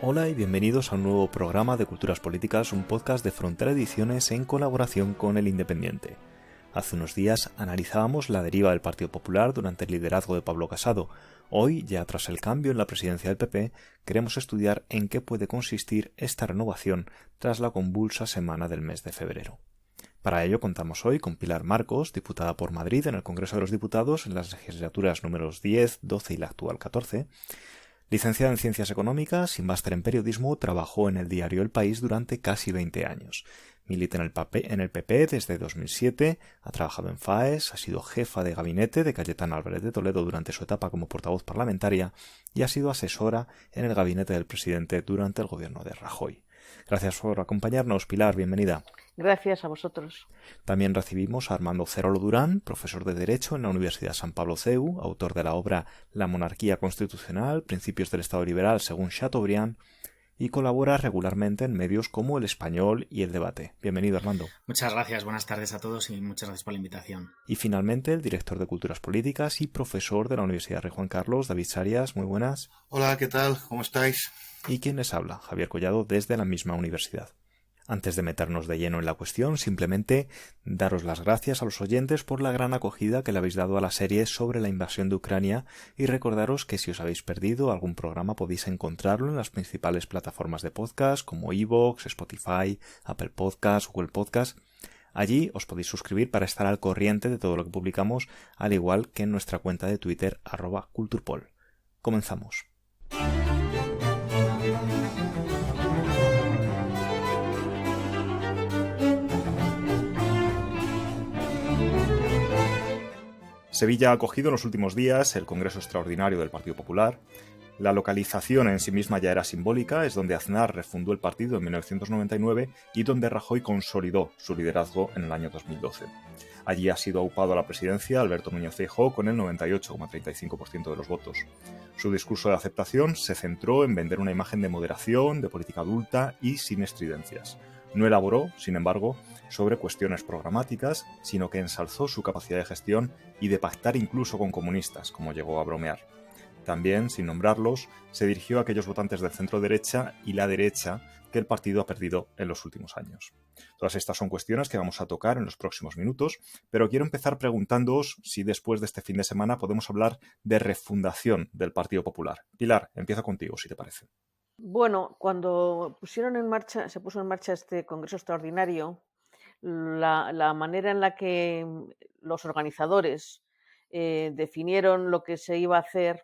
Hola y bienvenidos a un nuevo programa de Culturas Políticas, un podcast de Frontera Ediciones en colaboración con El Independiente. Hace unos días analizábamos la deriva del Partido Popular durante el liderazgo de Pablo Casado. Hoy, ya tras el cambio en la presidencia del PP, queremos estudiar en qué puede consistir esta renovación tras la convulsa semana del mes de febrero. Para ello contamos hoy con Pilar Marcos, diputada por Madrid en el Congreso de los Diputados en las legislaturas números 10, 12 y la actual 14. Licenciada en Ciencias Económicas y máster en Periodismo, trabajó en el diario El País durante casi 20 años. Milita en el PP desde 2007, ha trabajado en FAES, ha sido jefa de gabinete de Cayetano Álvarez de Toledo durante su etapa como portavoz parlamentaria y ha sido asesora en el gabinete del presidente durante el gobierno de Rajoy. Gracias por acompañarnos, Pilar, bienvenida. Gracias a vosotros. También recibimos a Armando Cerolo Durán, profesor de Derecho en la Universidad San Pablo CEU, autor de la obra La monarquía constitucional, principios del Estado liberal según Chateaubriand, y colabora regularmente en medios como El Español y El Debate. Bienvenido, Armando. Muchas gracias, buenas tardes a todos y muchas gracias por la invitación. Y finalmente, el director de Culturas Políticas y profesor de la Universidad Rey Juan Carlos, David Sarias. Muy buenas. Hola, ¿qué tal? ¿Cómo estáis? Y quien les habla, Javier Collado, desde la misma universidad. Antes de meternos de lleno en la cuestión, simplemente daros las gracias a los oyentes por la gran acogida que le habéis dado a la serie sobre la invasión de Ucrania y recordaros que si os habéis perdido algún programa podéis encontrarlo en las principales plataformas de podcast como iVoox, Spotify, Apple Podcast, Google Podcast. Allí os podéis suscribir para estar al corriente de todo lo que publicamos, al igual que en nuestra cuenta de Twitter @culturpol. Comenzamos. Sevilla ha acogido en los últimos días el Congreso Extraordinario del Partido Popular. La localización en sí misma ya era simbólica, es donde Aznar refundó el partido en 1999 y donde Rajoy consolidó su liderazgo en el año 2012. Allí ha sido aupado a la presidencia Alberto Núñez Feijóo con el 98,35% de los votos. Su discurso de aceptación se centró en vender una imagen de moderación, de política adulta y sin estridencias. No elaboró, sin embargo, sobre cuestiones programáticas, sino que ensalzó su capacidad de gestión y de pactar incluso con comunistas, como llegó a bromear. También, sin nombrarlos, se dirigió a aquellos votantes del centro-derecha y la derecha que el partido ha perdido en los últimos años. Todas estas son cuestiones que vamos a tocar en los próximos minutos, pero quiero empezar preguntándoos si después de este fin de semana podemos hablar de refundación del Partido Popular. Pilar, empiezo contigo, si te parece. Bueno, cuando se puso en marcha este Congreso Extraordinario, la manera en la que los organizadores definieron lo que se iba a hacer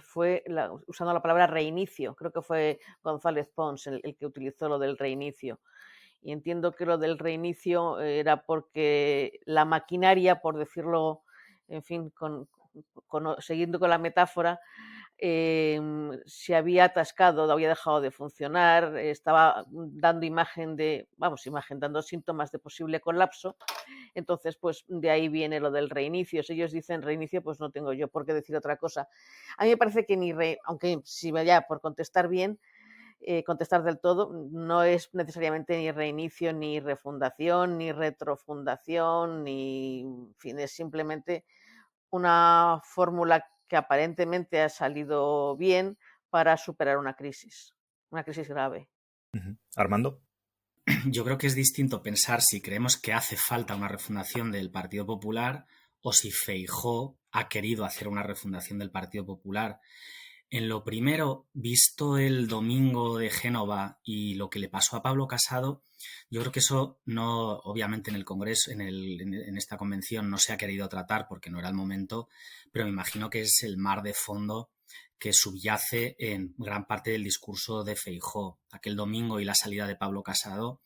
fue usando la palabra reinicio. Creo que fue González Pons el que utilizó lo del reinicio. Y entiendo que lo del reinicio era porque la maquinaria, por decirlo, en fin, siguiendo con la metáfora, se había atascado, había dejado de funcionar, estaba dando dando síntomas de posible colapso. Entonces, pues de ahí viene lo del reinicio. Si ellos dicen reinicio, pues no tengo yo por qué decir otra cosa. A mí me parece que aunque si vaya por contestar bien, contestar del todo, no es necesariamente ni reinicio, ni refundación, ni retrofundación, en fin, es simplemente una fórmula que aparentemente ha salido bien para superar una crisis grave. Armando. Yo creo que es distinto pensar si creemos que hace falta una refundación del Partido Popular o si Feijóo ha querido hacer una refundación del Partido Popular. En lo primero, visto el domingo de Génova y lo que le pasó a Pablo Casado, yo creo que eso no, obviamente en el Congreso, en esta convención no se ha querido tratar porque no era el momento, pero me imagino que es el mar de fondo que subyace en gran parte del discurso de Feijóo. Aquel domingo y la salida de Pablo Casado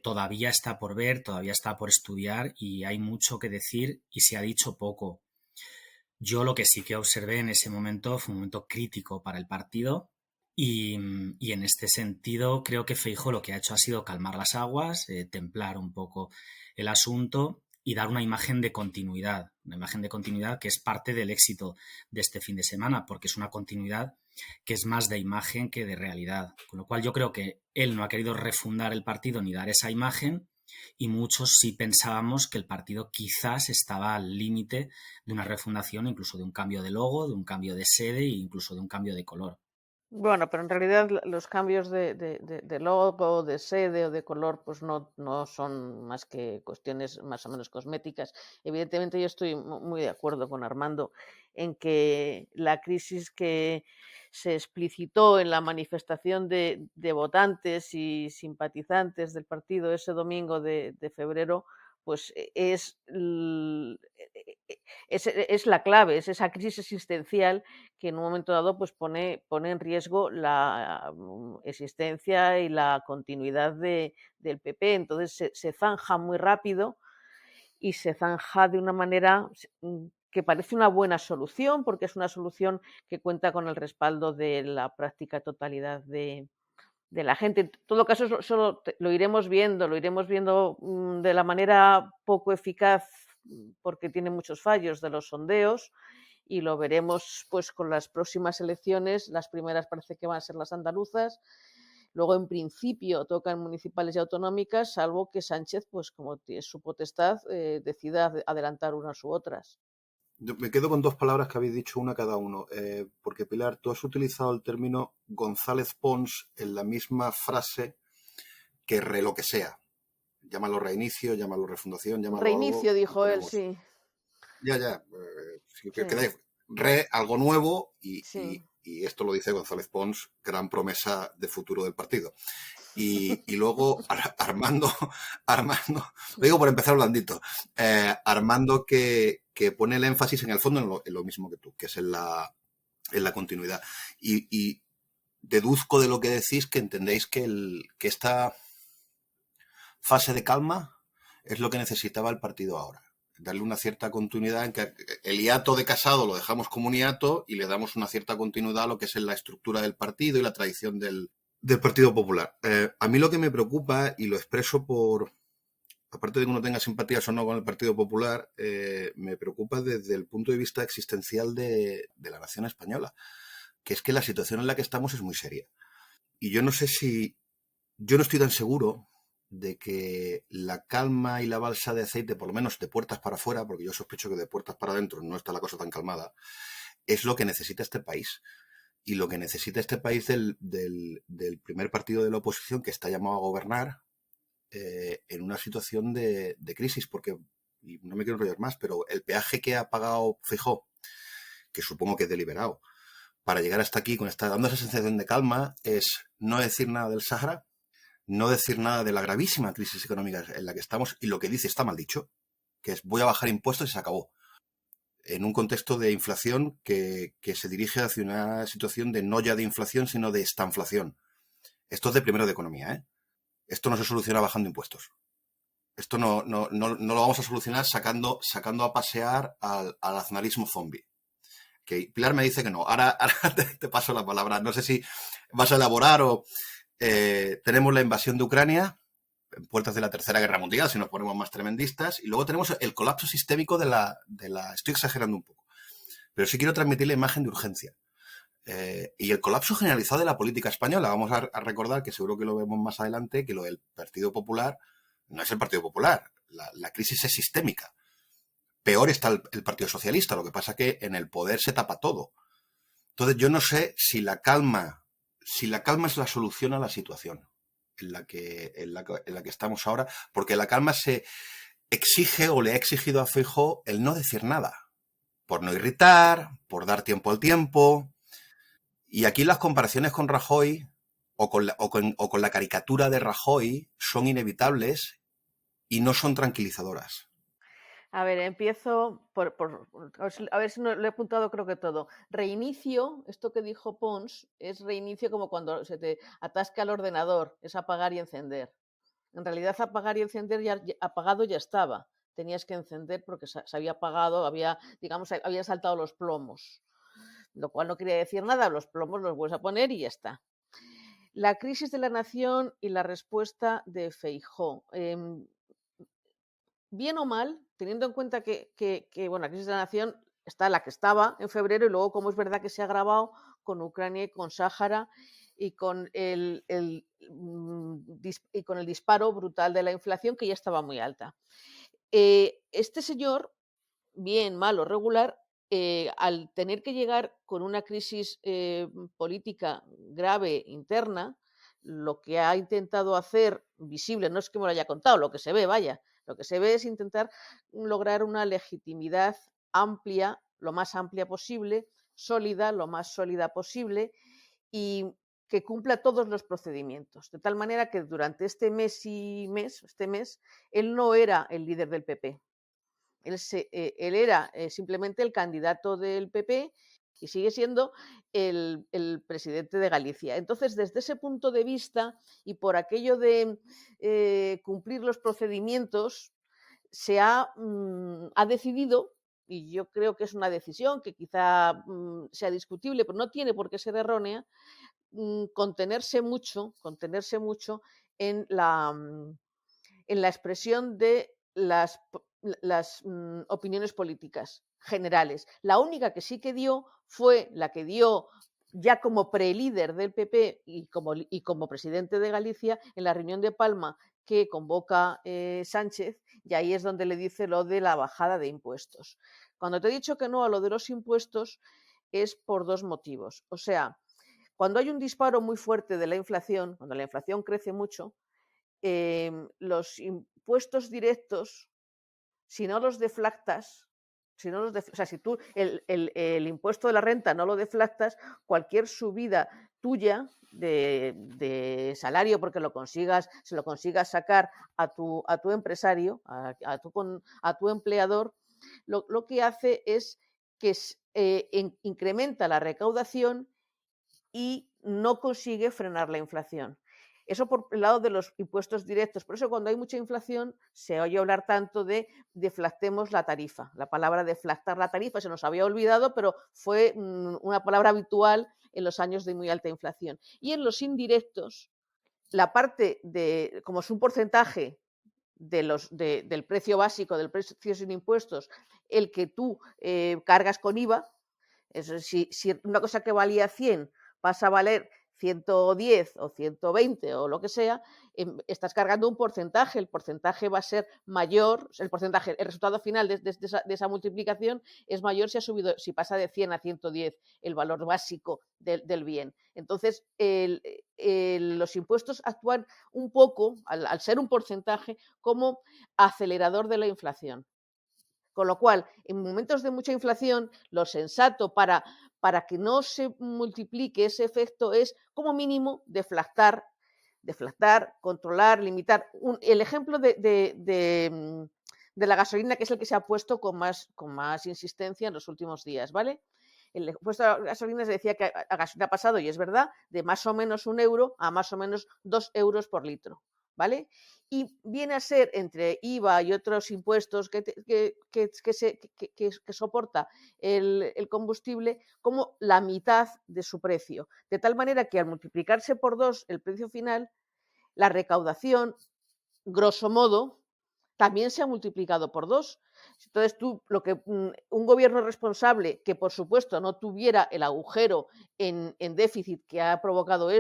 todavía está por ver, todavía está por estudiar y hay mucho que decir y se ha dicho poco. Yo lo que sí que observé en ese momento fue un momento crítico para el partido y en este sentido creo que Feijóo lo que ha hecho ha sido calmar las aguas, templar un poco el asunto y dar una imagen de continuidad que es parte del éxito de este fin de semana, porque es una continuidad que es más de imagen que de realidad. Con lo cual yo creo que él no ha querido refundar el partido ni dar esa imagen, y muchos sí pensábamos que el partido quizás estaba al límite de una refundación, incluso de un cambio de logo, de un cambio de sede e incluso de un cambio de color. Bueno, pero en realidad los cambios de logo, de sede o de color, pues no son más que cuestiones más o menos cosméticas. Evidentemente yo estoy muy de acuerdo con Armando en que la crisis que se explicitó en la manifestación de votantes y simpatizantes del partido ese domingo de febrero, pues es la clave, es esa crisis existencial que en un momento dado pues pone en riesgo la existencia y la continuidad del PP. Entonces se zanja muy rápido y se zanja de una manera que parece una buena solución, porque es una solución que cuenta con el respaldo de la práctica totalidad de la gente. En todo caso, solo lo iremos viendo de la manera poco eficaz porque tiene muchos fallos de los sondeos, y lo veremos pues con las próximas elecciones. Las primeras parece que van a ser las andaluzas, luego en principio tocan municipales y autonómicas, salvo que Sánchez, pues como es su potestad, decida adelantar unas u otras. Me quedo con dos palabras que habéis dicho, una cada uno, porque Pilar, tú has utilizado el término González Pons en la misma frase que lo que sea. Llámalo reinicio, llámalo refundación, llámalo algo. Reinicio, dijo él, sí. Ya, que Sí, quede algo nuevo sí. y esto lo dice González Pons, gran promesa de futuro del partido. Y luego Armando, lo digo por empezar blandito, Armando que pone el énfasis en el fondo en lo mismo que tú, que es en la continuidad. Y deduzco de lo que decís que entendéis que esta fase de calma es lo que necesitaba el partido ahora. Darle una cierta continuidad en que el hiato de Casado lo dejamos como un hiato y le damos una cierta continuidad a lo que es en la estructura del partido y la tradición del Partido Popular. A mí lo que me preocupa, y lo expreso aparte de que uno tenga simpatías o no con el Partido Popular, me preocupa desde el punto de vista existencial de la nación española, que es que la situación en la que estamos es muy seria. Y yo no estoy tan seguro de que la calma y la balsa de aceite, por lo menos de puertas para afuera, porque yo sospecho que de puertas para adentro no está la cosa tan calmada, es lo que necesita este país. Y lo que necesita este país del primer partido de la oposición que está llamado a gobernar en una situación de crisis, porque, y no me quiero enrollar más, pero el peaje que ha pagado Feijóo, que supongo que es deliberado, para llegar hasta aquí, dando esa sensación de calma, es no decir nada del Sahara, no decir nada de la gravísima crisis económica en la que estamos, y lo que dice está mal dicho, que es voy a bajar impuestos y se acabó. En un contexto de inflación que se dirige hacia una situación de no ya de inflación, sino de estanflación. Esto es de primero de economía, ¿eh? Esto no se soluciona bajando impuestos. Esto no lo vamos a solucionar sacando a pasear al aznarismo zombie. Que Pilar me dice que no. Ahora te paso la palabra. No sé si vas a elaborar o... tenemos la invasión de Ucrania, en puertas de la Tercera Guerra Mundial, si nos ponemos más tremendistas, y luego tenemos el colapso sistémico de la... Estoy exagerando un poco, pero sí quiero transmitir la imagen de urgencia. Y el colapso generalizado de la política española. Vamos a recordar, que seguro que lo vemos más adelante, que lo del Partido Popular no es el Partido Popular. La crisis es sistémica. Peor está el Partido Socialista. Lo que pasa que en el poder se tapa todo. Entonces yo no sé si la calma es la solución a la situación en la que estamos ahora, porque la calma se exige o le ha exigido a Feijóo el no decir nada, por no irritar, por dar tiempo al tiempo. Y aquí las comparaciones con Rajoy o con la caricatura de Rajoy son inevitables y no son tranquilizadoras. A ver, empiezo a ver si no, lo he apuntado, creo que todo. Reinicio, esto que dijo Pons, es reinicio como cuando se te atasca el ordenador, es apagar y encender. En realidad apagar y encender ya apagado ya estaba. Tenías que encender porque se había apagado, había saltado los plomos. Lo cual no quería decir nada, los plomos los vuelves a poner y ya está. La crisis de la nación y la respuesta de Feijóo. Bien o mal, teniendo en cuenta que bueno, la crisis de la nación está la que estaba en febrero, y luego como es verdad que se ha agravado con Ucrania y con Sáhara y con el disparo brutal de la inflación, que ya estaba muy alta. Este señor, bien, mal o regular, al tener que llegar con una crisis política grave interna, lo que ha intentado hacer visible, no es que me lo haya contado, lo que se ve, vaya, lo que se ve es intentar lograr una legitimidad amplia, lo más amplia posible, sólida, lo más sólida posible, y que cumpla todos los procedimientos. De tal manera que durante este mes, él no era el líder del PP. Él era simplemente el candidato del PP y sigue siendo el presidente de Galicia. Entonces, desde ese punto de vista y por aquello de cumplir los procedimientos, se ha decidido, y yo creo que es una decisión que quizá sea discutible, pero no tiene por qué ser errónea, contenerse mucho en la expresión de las opiniones políticas generales. La única que sí que dio fue la que dio ya como prelíder del PP y como presidente de Galicia en la reunión de Palma que convoca Sánchez, y ahí es donde le dice lo de la bajada de impuestos. Cuando te he dicho que no a lo de los impuestos es por dos motivos. O sea, cuando hay un disparo muy fuerte de la inflación, cuando la inflación crece mucho, los impuestos directos, si no los deflactas, o sea, si tú el impuesto de la renta no lo deflactas, cualquier subida tuya de salario, porque se lo consigas sacar a tu empresario, a tu empleador, lo que hace es que incrementa la recaudación y no consigue frenar la inflación. Eso por el lado de los impuestos directos. Por eso cuando hay mucha inflación se oye hablar tanto de deflactemos la tarifa. La palabra deflactar la tarifa se nos había olvidado, pero fue una palabra habitual en los años de muy alta inflación. Y en los indirectos, la parte como es un porcentaje del precio básico, del precio sin impuestos, el que tú cargas con IVA, si una cosa que valía 100 pasa a valer 110 o 120 o lo que sea, estás cargando un porcentaje, el porcentaje va a ser mayor, el resultado final de esa multiplicación es mayor si pasa de 100 a 110 el valor básico del bien. Entonces, los impuestos actúan un poco, al ser un porcentaje, como acelerador de la inflación. Con lo cual, en momentos de mucha inflación, lo sensato para que no se multiplique ese efecto es, como mínimo, deflactar, controlar, limitar. El ejemplo de la gasolina, que es el que se ha puesto con más insistencia en los últimos días, ¿vale? El impuesto a la gasolina se decía que a gasolina ha pasado, y es verdad, de más o menos 1 euro a más o menos 2 euros por litro, ¿vale? Y viene a ser, entre IVA y otros impuestos que soporta el combustible, como la mitad de su precio. De tal manera que al multiplicarse por 2 el precio final, la recaudación, grosso modo, también se ha multiplicado por 2. Entonces, un gobierno responsable que, por supuesto, no tuviera el agujero en déficit que ha provocado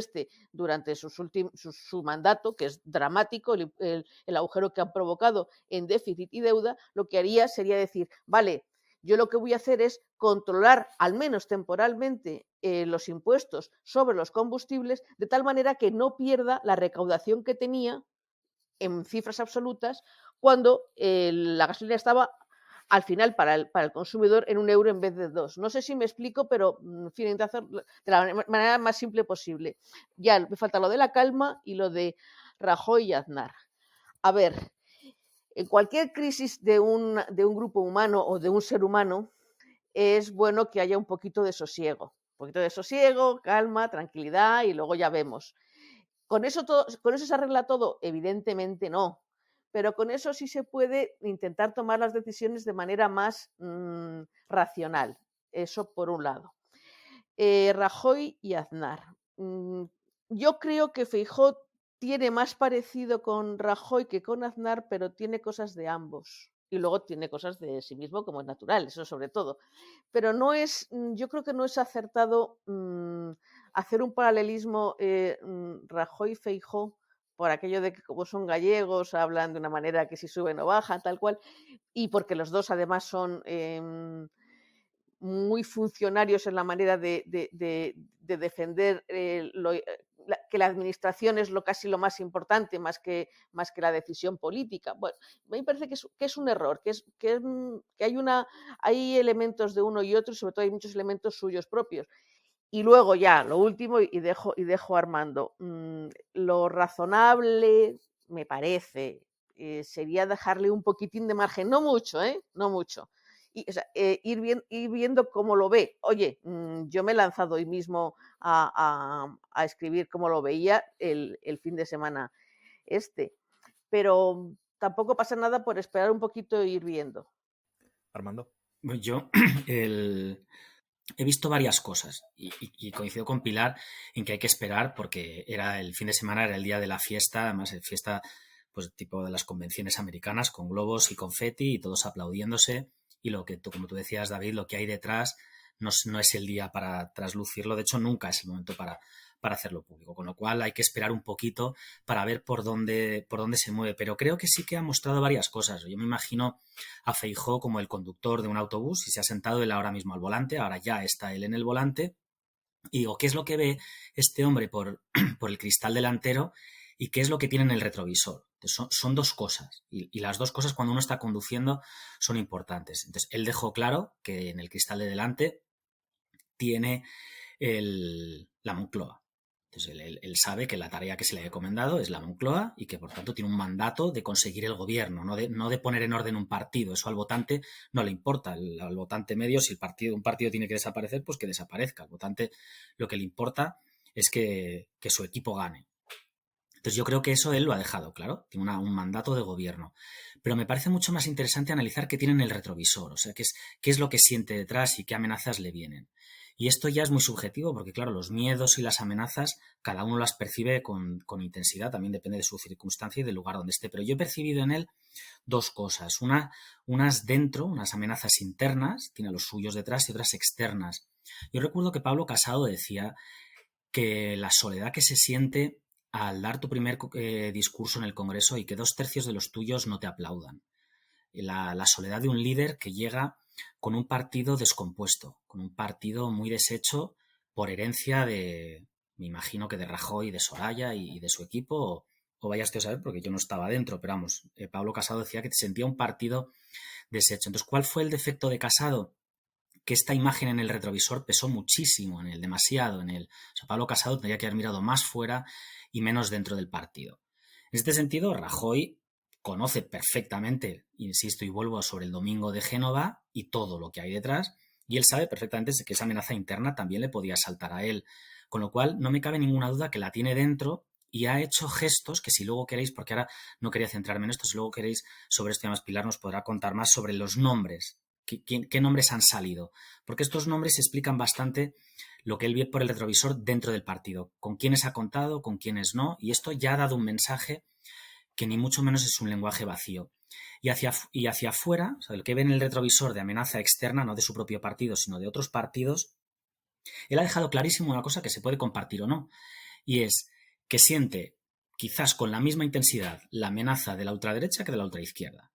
durante su mandato, que es dramático, el agujero que han provocado en déficit y deuda, lo que haría sería decir, vale, yo lo que voy a hacer es controlar, al menos temporalmente, los impuestos sobre los combustibles, de tal manera que no pierda la recaudación que tenía en cifras absolutas cuando la gasolina estaba al final para el consumidor en 1 euro en vez de 2. No sé si me explico, pero en fin, intento hacerlo de la manera más simple posible. Ya me falta lo de la calma y lo de Rajoy y Aznar. A ver, en cualquier crisis de un grupo humano o de un ser humano es bueno que haya un poquito de sosiego. Un poquito de sosiego, calma, tranquilidad, y luego ya vemos. ¿Con eso se arregla todo? Evidentemente no. Pero con eso sí se puede intentar tomar las decisiones de manera más racional. Eso por un lado. Rajoy y Aznar. Yo creo que Feijóo tiene más parecido con Rajoy que con Aznar, pero tiene cosas de ambos. Y luego tiene cosas de sí mismo, como es natural, eso sobre todo. Pero yo creo que no es acertado hacer un paralelismo Rajoy-Feijóo por aquello de que como son gallegos hablan de una manera que si suben o bajan, tal cual, y porque los dos además son muy funcionarios en la manera de defender que la administración es casi lo más importante, más que la decisión política. Bueno, a mí me parece que es un error, que hay elementos de uno y otro, y sobre todo hay muchos elementos suyos propios. Y luego ya, lo último, y dejo a Armando, lo razonable, me parece, sería dejarle un poquitín de margen, no mucho, no mucho. Y, o sea, ir viendo cómo lo ve. Oye, yo me he lanzado hoy mismo a escribir cómo lo veía el fin de semana pero tampoco pasa nada por esperar un poquito e ir viendo. Armando. Yo he visto varias cosas y coincido con Pilar en que hay que esperar porque el fin de semana era el día de la fiesta, además fiesta pues tipo de las convenciones americanas con globos y confeti y todos aplaudiéndose, y lo que como tú decías, David, lo que hay detrás no es el día para traslucirlo, de hecho nunca es el momento para hacerlo público, con lo cual hay que esperar un poquito para ver por dónde se mueve, pero creo que sí que ha mostrado varias cosas. Yo me imagino a Feijóo como el conductor de un autobús y se ha sentado él ahora mismo al volante, ahora ya está él en el volante, y digo, ¿qué es lo que ve este hombre por el cristal delantero y qué es lo que tiene en el retrovisor? Son dos cosas, y las dos cosas cuando uno está conduciendo son importantes. Entonces, él dejó claro que en el cristal de delante tiene la Moncloa. Entonces, él sabe que la tarea que se le ha encomendado es la Moncloa y que, por tanto, tiene un mandato de conseguir el gobierno, no de poner en orden un partido. Eso al votante no le importa. Al votante medio, si un partido tiene que desaparecer, pues que desaparezca. Al votante lo que le importa es que su equipo gane. Entonces, yo creo que eso él lo ha dejado claro. Tiene un mandato de gobierno. Pero me parece mucho más interesante analizar qué tiene en el retrovisor. O sea, qué es lo que siente detrás y qué amenazas le vienen. Y esto ya es muy subjetivo porque, claro, los miedos y las amenazas cada uno las percibe con intensidad, también depende de su circunstancia y del lugar donde esté. Pero yo he percibido en él dos cosas. Unas dentro, unas amenazas internas, tiene a los suyos detrás, y otras externas. Yo recuerdo que Pablo Casado decía que la soledad que se siente al dar tu primer discurso en el Congreso y que 2/3 de los tuyos no te aplaudan. La soledad de un líder que llega con un partido descompuesto, con un partido muy deshecho por herencia me imagino que de Rajoy, de Soraya y de su equipo, o vaya usted a saber, porque yo no estaba dentro, pero vamos, Pablo Casado decía que sentía un partido deshecho. Entonces, ¿cuál fue el defecto de Casado? Que esta imagen en el retrovisor pesó muchísimo en él, demasiado en él. O sea, Pablo Casado tendría que haber mirado más fuera y menos dentro del partido. En este sentido, Rajoy conoce perfectamente, insisto y vuelvo sobre el domingo de Génova y todo lo que hay detrás, y él sabe perfectamente que esa amenaza interna también le podía saltar a él, con lo cual no me cabe ninguna duda que la tiene dentro y ha hecho gestos que si luego queréis, porque ahora no quería centrarme en esto, si luego queréis sobre esto, además Pilar nos podrá contar más sobre los nombres, qué nombres han salido, porque estos nombres explican bastante lo que él ve por el retrovisor dentro del partido, con quiénes ha contado, con quiénes no, y esto ya ha dado un mensaje que ni mucho menos es un lenguaje vacío. Y hacia afuera, o sea, el que ve en el retrovisor de amenaza externa, no de su propio partido, sino de otros partidos, él ha dejado clarísimo una cosa que se puede compartir o no, y es que siente, quizás con la misma intensidad, la amenaza de la ultraderecha que de la ultraizquierda.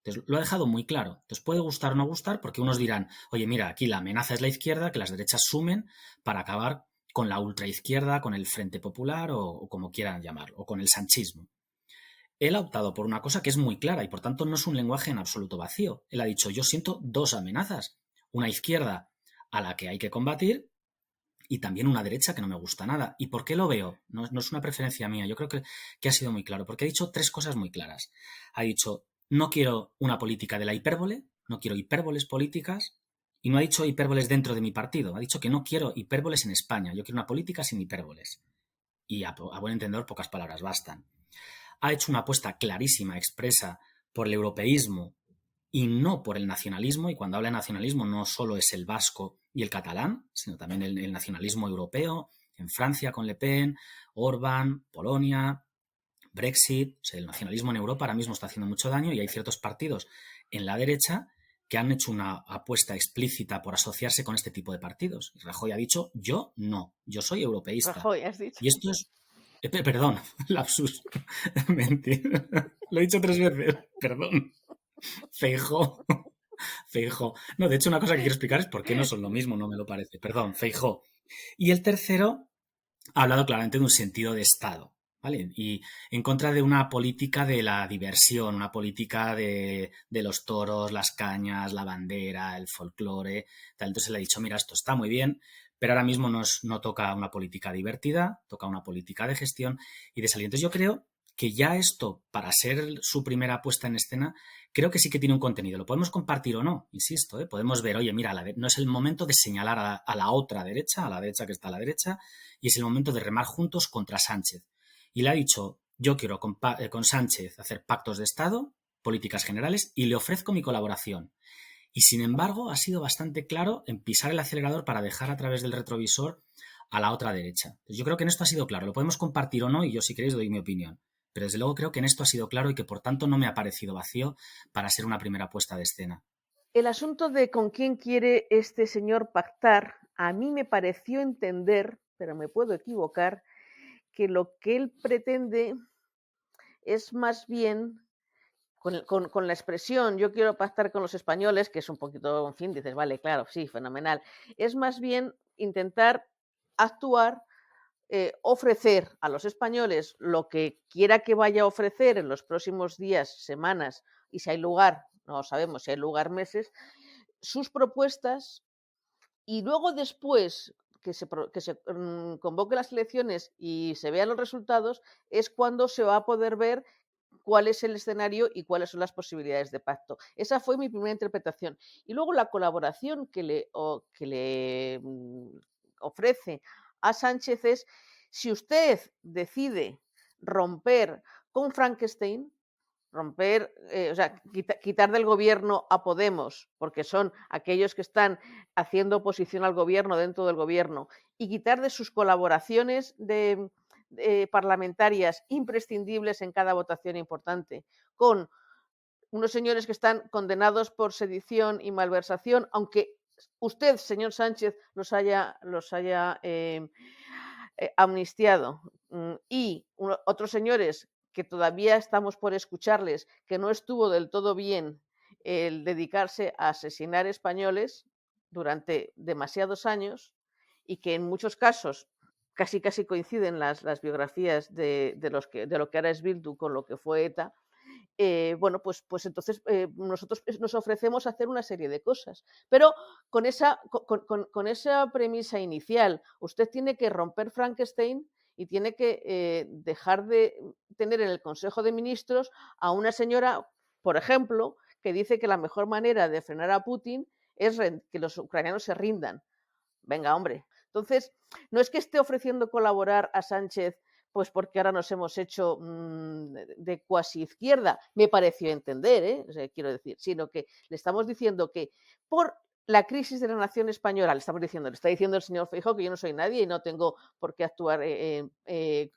Entonces, lo ha dejado muy claro. Entonces, puede gustar o no gustar, porque unos dirán, oye, mira, aquí la amenaza es la izquierda, que las derechas sumen para acabar con la ultraizquierda, con el Frente Popular o como quieran llamarlo, o con el sanchismo. Él ha optado por una cosa que es muy clara y por tanto no es un lenguaje en absoluto vacío. Él ha dicho, yo siento dos amenazas, una izquierda a la que hay que combatir y también una derecha que no me gusta nada. ¿Y por qué lo veo? No es una preferencia mía, yo creo que ha sido muy claro, porque ha dicho tres cosas muy claras. Ha dicho, no quiero una política de la hipérbole, no quiero hipérboles políticas, y no ha dicho hipérboles dentro de mi partido, ha dicho que no quiero hipérboles en España, yo quiero una política sin hipérboles. Y a buen entendedor, pocas palabras bastan. Ha hecho una apuesta clarísima, expresa, por el europeísmo y no por el nacionalismo, y cuando habla de nacionalismo no solo es el vasco y el catalán, sino también el nacionalismo europeo, en Francia con Le Pen, Orbán, Polonia, Brexit. O sea, el nacionalismo en Europa ahora mismo está haciendo mucho daño y hay ciertos partidos en la derecha que han hecho una apuesta explícita por asociarse con este tipo de partidos. Y Rajoy ha dicho, yo no, yo soy europeísta. Rajoy, has dicho. Y esto es... Perdón, lapsus. Mentira. Lo he dicho 3 veces. Perdón. Feijóo. Feijóo. No, de hecho, una cosa que quiero explicar es por qué no son lo mismo, no me lo parece. Perdón, Feijóo. Y el tercero ha hablado claramente de un sentido de Estado, ¿vale? Y en contra de una política de la diversión, una política de los toros, las cañas, la bandera, el folclore, tal. Entonces le ha dicho, mira, esto está muy bien, pero ahora mismo no toca una política divertida, toca una política de gestión y de salida. Entonces yo creo que ya esto, para ser su primera puesta en escena, creo que sí que tiene un contenido. Lo podemos compartir o no, insisto, ¿eh? Podemos ver, oye, mira, no es el momento de señalar a la otra derecha, a la derecha que está a la derecha, y es el momento de remar juntos contra Sánchez. Y le ha dicho, yo quiero con Sánchez hacer pactos de Estado, políticas generales, y le ofrezco mi colaboración. Y sin embargo, ha sido bastante claro en pisar el acelerador para dejar a través del retrovisor a la otra derecha. Entonces, yo creo que en esto ha sido claro. Lo podemos compartir o no, y yo, si queréis, doy mi opinión. Pero desde luego creo que en esto ha sido claro y que por tanto no me ha parecido vacío para ser una primera puesta de escena. El asunto de con quién quiere este señor pactar, a mí me pareció entender, pero me puedo equivocar, que lo que él pretende es más bien con la expresión yo quiero pactar con los españoles, que es un poquito, en fin, dices, vale, claro, sí, fenomenal. Es más bien intentar actuar, ofrecer a los españoles lo que quiera que vaya a ofrecer en los próximos días, semanas, y si hay lugar, no sabemos si hay lugar meses, sus propuestas, y luego después que se convoquen las elecciones y se vean los resultados, es cuando se va a poder ver cuál es el escenario y cuáles son las posibilidades de pacto. Esa fue mi primera interpretación. Y luego la colaboración que le ofrece a Sánchez es, si usted decide romper con Frankenstein, romper, o sea, quitar del gobierno a Podemos, porque son aquellos que están haciendo oposición al gobierno dentro del gobierno, y quitar de sus colaboraciones parlamentarias imprescindibles en cada votación importante, con unos señores que están condenados por sedición y malversación, aunque usted, señor Sánchez, los haya amnistiado, y otros señores que todavía estamos por escucharles, que no estuvo del todo bien el dedicarse a asesinar españoles durante demasiados años y que en muchos casos casi coinciden las biografías de lo que ahora es Bildu con lo que fue ETA. Bueno, pues entonces nosotros nos ofrecemos a hacer una serie de cosas, pero con esa premisa inicial, usted tiene que romper Frankenstein y tiene que dejar de tener en el Consejo de Ministros a una señora, por ejemplo, que dice que la mejor manera de frenar a Putin es que los ucranianos se rindan. Venga, hombre. Entonces, no es que esté ofreciendo colaborar a Sánchez pues porque ahora nos hemos hecho de cuasi izquierda, me pareció entender, o sea, quiero decir, sino que le estamos diciendo que por la crisis de la nación española, le está diciendo el señor Feijóo que yo no soy nadie y no tengo por qué actuar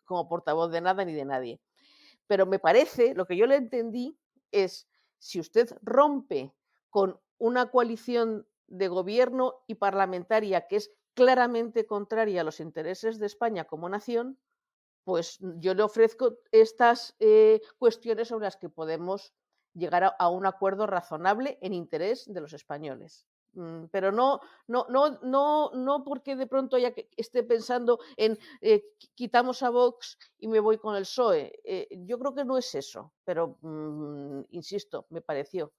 como portavoz de nada ni de nadie. Pero me parece, lo que yo le entendí es, si usted rompe con una coalición de gobierno y parlamentaria que es claramente contraria a los intereses de España como nación, pues yo le ofrezco estas cuestiones sobre las que podemos llegar a un acuerdo razonable en interés de los españoles. Pero no porque de pronto esté pensando en quitamos a Vox y me voy con el PSOE. Yo creo que no es eso, pero insisto, me pareció.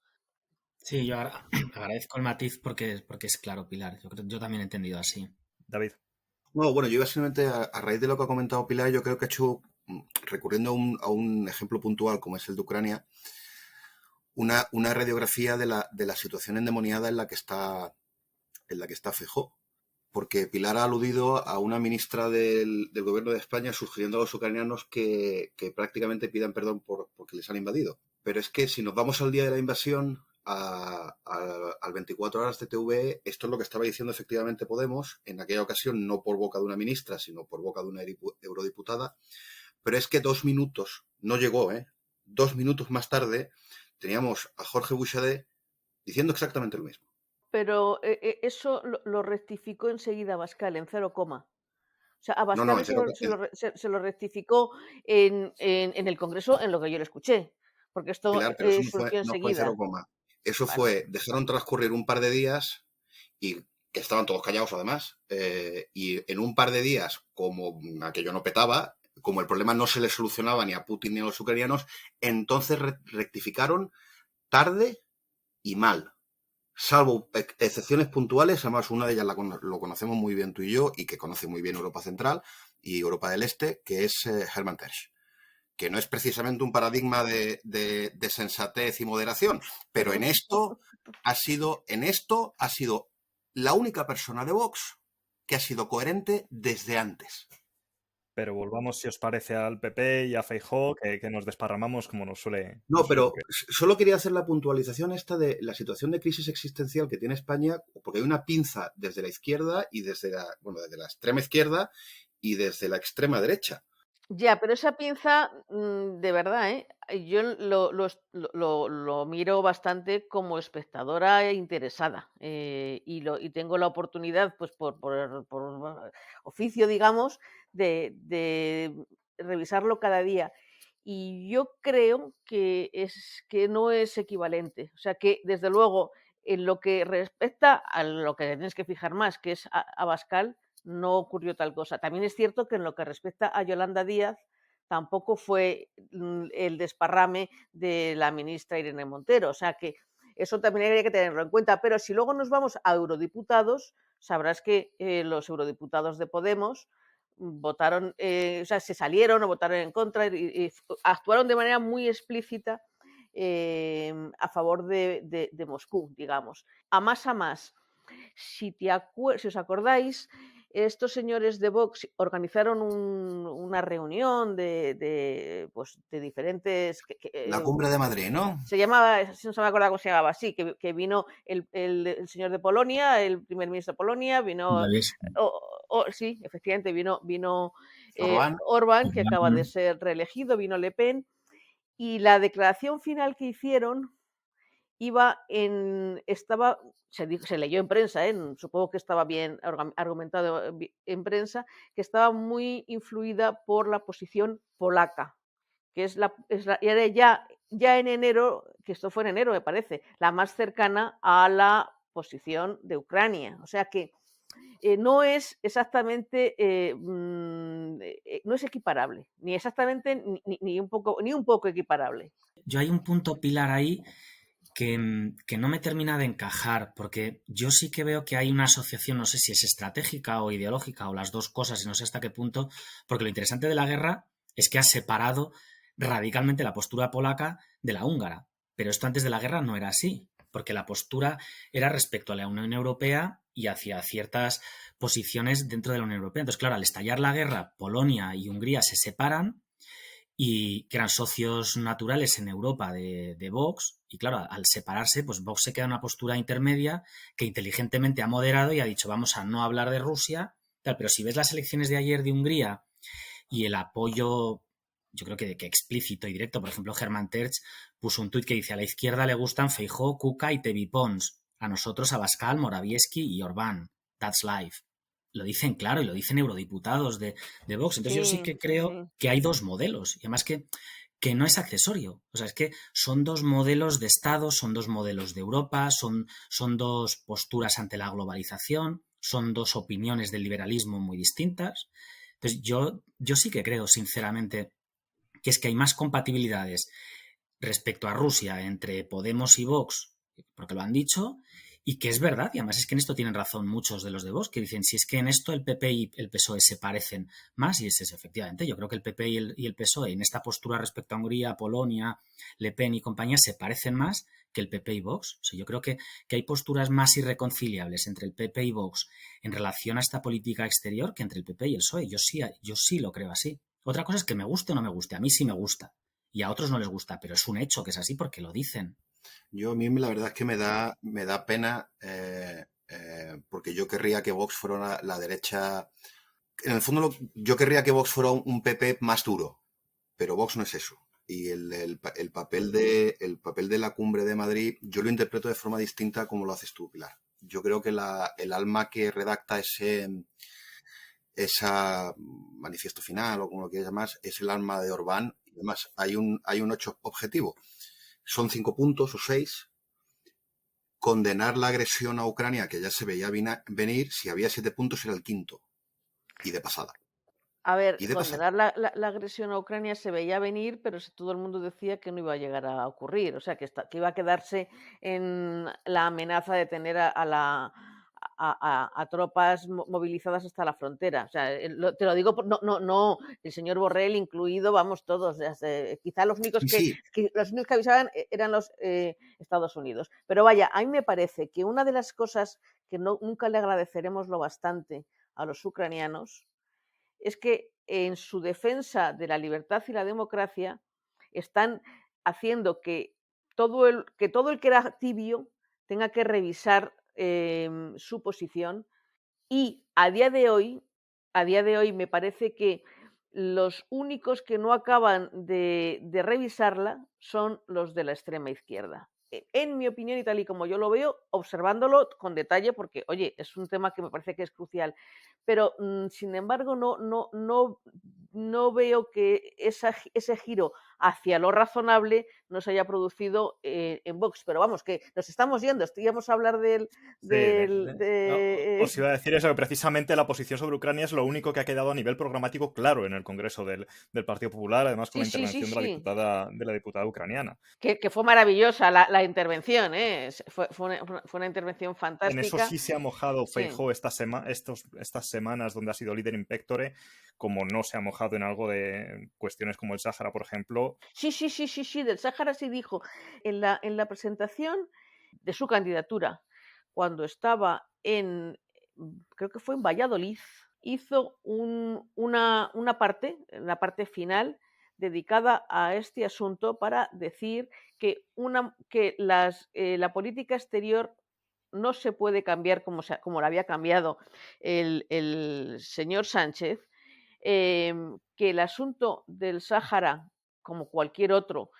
Sí, yo agradezco el matiz porque es claro, Pilar. Yo también he entendido así. David. No, bueno, yo iba simplemente a raíz de lo que ha comentado Pilar, yo creo que ha hecho, recurriendo a un ejemplo puntual como es el de Ucrania, una radiografía de la situación endemoniada en la que está Feijóo. Porque Pilar ha aludido a una ministra del gobierno de España sugiriendo a los ucranianos que prácticamente pidan perdón porque les han invadido. Pero es que si nos vamos al día de la invasión, al 24 horas de TV, esto es lo que estaba diciendo efectivamente Podemos, en aquella ocasión no por boca de una ministra, sino por boca de una eurodiputada, pero es que 2 minutos, no llegó, 2 minutos más tarde, teníamos a Jorge Buixadé diciendo exactamente lo mismo. Pero eso lo rectificó enseguida Abascal, en 0, o sea, Abascal No, se lo rectificó en el Congreso, en lo que yo le escuché, porque esto Pilar, pero eso surgió no fue en enseguida. 0, Eso Vale. fue, dejaron transcurrir un par de días y que estaban todos callados además, y en un par de días, como aquello no petaba, como el problema no se le solucionaba ni a Putin ni a los ucranianos, entonces rectificaron tarde y mal. Salvo excepciones puntuales, además una de ellas lo conocemos muy bien tú y yo, y que conoce muy bien Europa Central y Europa del Este, que es Hermann Tersch, que no es precisamente un paradigma de sensatez y moderación, pero en esto ha sido la única persona de Vox que ha sido coherente desde antes. Pero volvamos, si os parece, al PP y a Feijóo, que nos desparramamos como nos suele No, pero ocurrir. solo quería hacer la puntualización esta de la situación de crisis existencial que tiene España, porque hay una pinza desde la izquierda y desde la extrema izquierda y desde la extrema derecha. Ya, pero esa pinza, de verdad, yo lo miro bastante como espectadora interesada, y tengo la oportunidad, pues, por oficio, digamos, de revisarlo cada día. Y yo creo que no es equivalente. O sea, que, desde luego, en lo que respecta a lo que tienes que fijar más, que es a Abascal, no ocurrió tal cosa. También es cierto que en lo que respecta a Yolanda Díaz, tampoco fue el desparrame de la ministra Irene Montero. O sea que eso también hay que tenerlo en cuenta. Pero si luego nos vamos a eurodiputados, sabrás que los eurodiputados de Podemos votaron, o sea, se salieron o votaron en contra y actuaron de manera muy explícita a favor de Moscú, digamos. A más, si os acordáis, estos señores de Vox organizaron una reunión pues, de diferentes... La cumbre de Madrid, ¿no? Se llamaba, no se me acuerdo cómo se llamaba, sí, que vino el señor de Polonia, el primer ministro de Polonia, vino... sí, efectivamente, vino Orbán, que acaba de ser reelegido, vino Le Pen, y la declaración final que hicieron se leyó en prensa, supongo que estaba bien argumentado en prensa, que estaba muy influida por la posición polaca, que era ya en enero, que esto fue en enero me parece, la más cercana a la posición de Ucrania. O sea que no es exactamente, no es equiparable, ni exactamente ni un poco equiparable. Yo hay un punto pilar ahí que no me termina de encajar, porque yo sí que veo que hay una asociación, no sé si es estratégica o ideológica o las dos cosas, y no sé hasta qué punto, porque lo interesante de la guerra es que ha separado radicalmente la postura polaca de la húngara, pero esto antes de la guerra no era así, porque la postura era respecto a la Unión Europea y hacia ciertas posiciones dentro de la Unión Europea. Entonces, claro, al estallar la guerra, Polonia y Hungría se separan, y que eran socios naturales en Europa de Vox, y claro, al separarse, pues Vox se queda en una postura intermedia que inteligentemente ha moderado y ha dicho vamos a no hablar de Rusia, tal, pero si ves las elecciones de ayer de Hungría y el apoyo, yo creo que explícito y directo, por ejemplo, Hermann Tertsch puso un tuit que dice a la izquierda le gustan Feijóo, Kuka y Tevi Pons, a nosotros Abascal, Morawiecki y Orbán, that's life. Lo dicen claro y lo dicen eurodiputados de Vox. Entonces yo sí que creo que hay dos modelos y además que no es accesorio. O sea, es que son dos modelos de Estado, son dos modelos de Europa, son dos posturas ante la globalización, son dos opiniones del liberalismo muy distintas. Entonces yo sí que creo, sinceramente, que es que hay más compatibilidades respecto a Rusia entre Podemos y Vox, porque lo han dicho, y que es verdad, y además es que en esto tienen razón muchos de los de Vox, que dicen, si es que en esto el PP y el PSOE se parecen más, y es efectivamente, yo creo que el PP y el PSOE en esta postura respecto a Hungría, Polonia, Le Pen y compañía se parecen más que el PP y Vox. O sea, yo creo que hay posturas más irreconciliables entre el PP y Vox en relación a esta política exterior que entre el PP y el PSOE. Yo sí lo creo así. Otra cosa es que me guste o no me guste. A mí sí me gusta. Y a otros no les gusta, pero es un hecho que es así porque lo dicen. Yo a mí la verdad es que me da pena porque yo querría que Vox fuera la derecha. En el fondo yo querría que Vox fuera un PP más duro, pero Vox no es eso. Y el papel de la Cumbre de Madrid yo lo interpreto de forma distinta como lo haces tú, Pilar. Yo creo que el alma que redacta esa manifiesto final o como lo quieras llamar es el alma de Orbán. Y además hay un hecho objetivo. Son 5 puntos o 6 condenar la agresión a Ucrania, que ya se veía venir, si había 7 puntos era el quinto, y de pasada. A ver, Y de pasada. condenar la agresión a Ucrania se veía venir, pero todo el mundo decía que no iba a llegar a ocurrir, o sea, que iba a quedarse en la amenaza de tener a tropas movilizadas hasta la frontera. O sea, te lo digo, no, el señor Borrell incluido, vamos todos. Quizá los únicos Sí. que avisaban eran los Estados Unidos. Pero vaya, a mí me parece que una de las cosas que nunca le agradeceremos lo bastante a los ucranianos es que en su defensa de la libertad y la democracia están haciendo que todo el que era tibio tenga que revisar su posición, y a día de hoy me parece que los únicos que no acaban de revisarla son los de la extrema izquierda. En mi opinión, y tal y como yo lo veo, observándolo con detalle, porque, oye, es un tema que me parece que es crucial, pero sin embargo no veo que ese giro hacia lo razonable no se haya producido en Vox. Pero vamos, que nos estamos yendo, íbamos a hablar os iba a decir eso, que precisamente la posición sobre Ucrania es lo único que ha quedado a nivel programático claro en el Congreso del Partido Popular, además con la intervención de la diputada ucraniana. Que fue maravillosa la intervención, fue una intervención fantástica. En eso sí se ha mojado Feijóo estas semanas donde ha sido líder in pectore, como no se ha mojado en algo de cuestiones como el Sáhara, por ejemplo. Sí, del Sáhara sí dijo. En la presentación de su candidatura, cuando estaba creo que fue en Valladolid, hizo una parte, la parte final, dedicada a este asunto para decir que la política exterior no se puede cambiar como la había cambiado el señor Sánchez, que el asunto del Sáhara, como cualquier otro,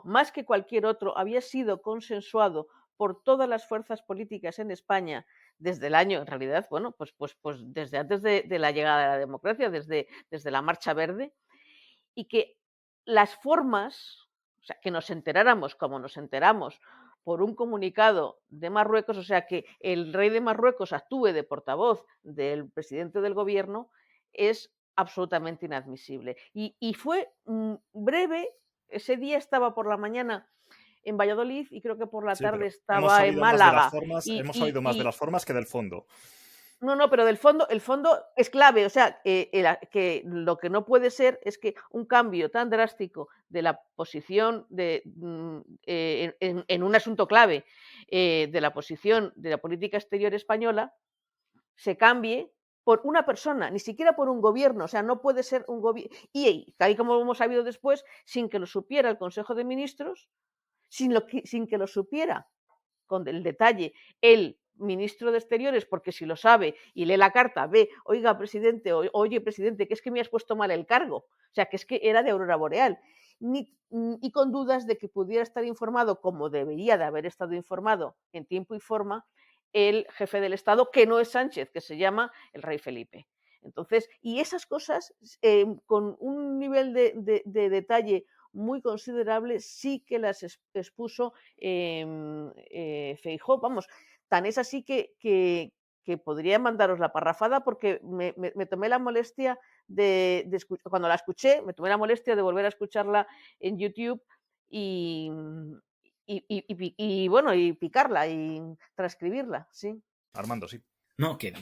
más que cualquier otro, había sido consensuado por todas las fuerzas políticas en España desde el año, en realidad, bueno, pues desde antes de la llegada de la democracia, desde la Marcha Verde, y que las formas, o sea, que nos enteráramos como nos enteramos por un comunicado de Marruecos, o sea, que el rey de Marruecos actúe de portavoz del presidente del gobierno, es absolutamente inadmisible. Y fue breve. Ese día estaba por la mañana en Valladolid y creo que por la tarde estaba en Málaga. Hemos oído más de las formas que del fondo. No, pero el fondo es clave. O sea, que lo que no puede ser es que un cambio tan drástico de la posición en un asunto clave de la posición de la política exterior española se cambie por una persona, ni siquiera por un gobierno. O sea, no puede ser un gobierno. Y tal y como hemos sabido después, sin que lo supiera el Consejo de Ministros, sin que lo supiera con el detalle el ministro de Exteriores, porque si lo sabe y lee la carta, ve, oiga, presidente, oye, presidente, que es que me has puesto mal el cargo. O sea, que es que era de Aurora Boreal. Y con dudas de que pudiera estar informado, como debería de haber estado informado en tiempo y forma, el jefe del Estado, que no es Sánchez, que se llama el rey Felipe. Entonces, y esas cosas, con un nivel de detalle muy considerable, sí que las expuso Feijóo. Vamos, tan es así que podría mandaros la parrafada, porque me tomé la molestia cuando la escuché, me tomé la molestia de volver a escucharla en YouTube y bueno, y picarla y transcribirla, sí. Armando, sí. No, que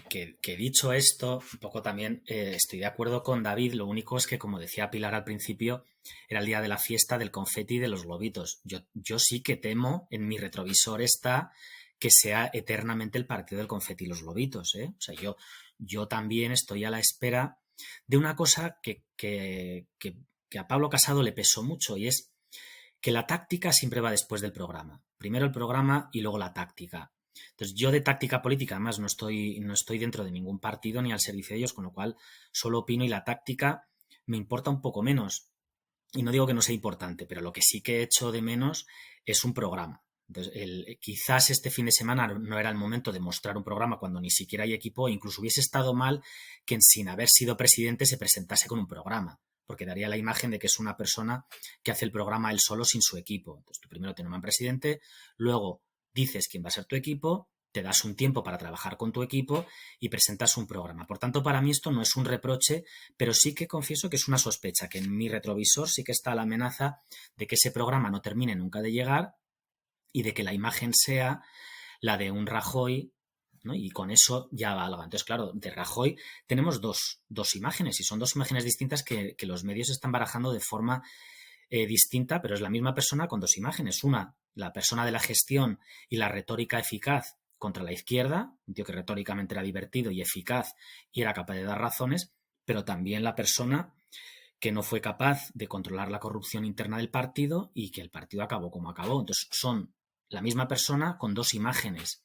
dicho esto, un poco también estoy de acuerdo con David. Lo único es que, como decía Pilar al principio, era el día de la fiesta del confeti y de los globitos. Yo sí que temo, en mi retrovisor está, que sea eternamente el partido del confeti y los globitos, ¿eh? O sea, yo también estoy a la espera de una cosa que a Pablo Casado le pesó mucho, y es que la táctica siempre va después del programa. Primero el programa y luego la táctica. Entonces, yo de táctica política, además, no estoy dentro de ningún partido ni al servicio de ellos, con lo cual solo opino, y la táctica me importa un poco menos. Y no digo que no sea importante, pero lo que sí que echo de menos es un programa. Entonces, quizás este fin de semana no era el momento de mostrar un programa cuando ni siquiera hay equipo. Incluso hubiese estado mal que, sin haber sido presidente, se presentase con un programa, porque daría la imagen de que es una persona que hace el programa él solo sin su equipo. Entonces, tú primero te nombran presidente, luego dices quién va a ser tu equipo, te das un tiempo para trabajar con tu equipo y presentas un programa. Por tanto, para mí esto no es un reproche, pero sí que confieso que es una sospecha, que en mi retrovisor sí que está la amenaza de que ese programa no termine nunca de llegar y de que la imagen sea la de un Rajoy, ¿no? Y con eso ya valga. Entonces, claro, de Rajoy tenemos dos imágenes, y son dos imágenes distintas que los medios están barajando de forma distinta, pero es la misma persona con dos imágenes. Una, la persona de la gestión y la retórica eficaz contra la izquierda, un tío que retóricamente era divertido y eficaz y era capaz de dar razones, pero también la persona que no fue capaz de controlar la corrupción interna del partido y que el partido acabó como acabó. Entonces, son la misma persona con dos imágenes.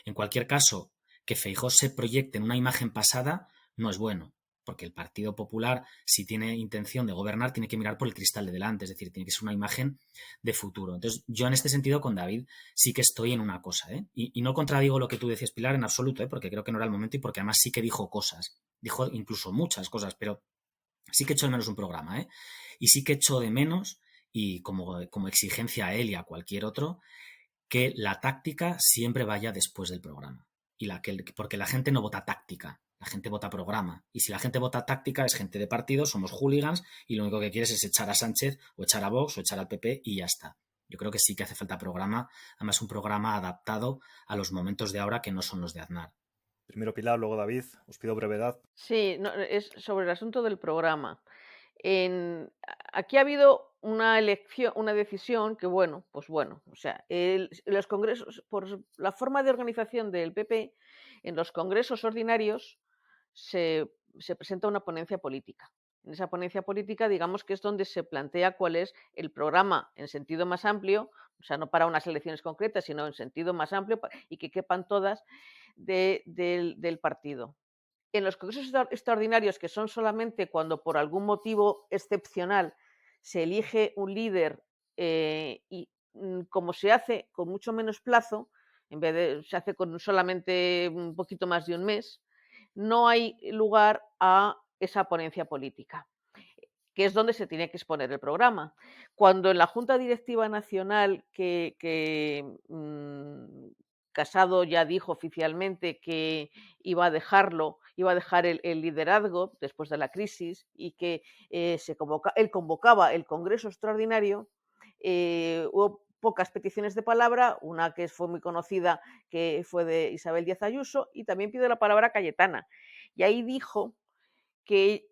En cualquier caso, que Feijóo se proyecte en una imagen pasada no es bueno, porque el Partido Popular, si tiene intención de gobernar, tiene que mirar por el cristal de delante, es decir, tiene que ser una imagen de futuro. Entonces, yo en este sentido con David sí que estoy en una cosa, ¿eh? Y no contradigo lo que tú decías, Pilar, en absoluto, ¿eh? Porque creo que no era el momento y porque además sí que dijo cosas, dijo incluso muchas cosas, pero sí que echo de menos un programa, ¿eh? Y sí que echo de menos, y como exigencia a él y a cualquier otro, que la táctica siempre vaya después del programa. Porque la gente no vota táctica, la gente vota programa. Y si la gente vota táctica es gente de partido, somos hooligans y lo único que quieres es echar a Sánchez o echar a Vox o echar al PP y ya está. Yo creo que sí que hace falta programa, además un programa adaptado a los momentos de ahora que no son los de Aznar. Primero Pilar, luego David. Os pido brevedad. Sí, no, es sobre el asunto del programa. Aquí ha habido una elección, una decisión que, bueno, pues bueno, o sea, los congresos, por la forma de organización del PP, en los congresos ordinarios se presenta una ponencia política. En esa ponencia política, digamos que es donde se plantea cuál es el programa en sentido más amplio, o sea, no para unas elecciones concretas, sino en sentido más amplio y que quepan todas del partido. En los congresos extraordinarios, que son solamente cuando por algún motivo excepcional se elige un líder y como se hace con mucho menos plazo, en vez de se hace con solamente un poquito más de un mes, no hay lugar a esa ponencia política, que es donde se tiene que exponer el programa. Cuando en la Junta Directiva Nacional Casado ya dijo oficialmente que iba a dejar el liderazgo después de la crisis y que él convocaba el Congreso Extraordinario, hubo pocas peticiones de palabra, una que fue muy conocida, que fue de Isabel Díaz Ayuso, y también pidió la palabra Cayetana. Y ahí dijo que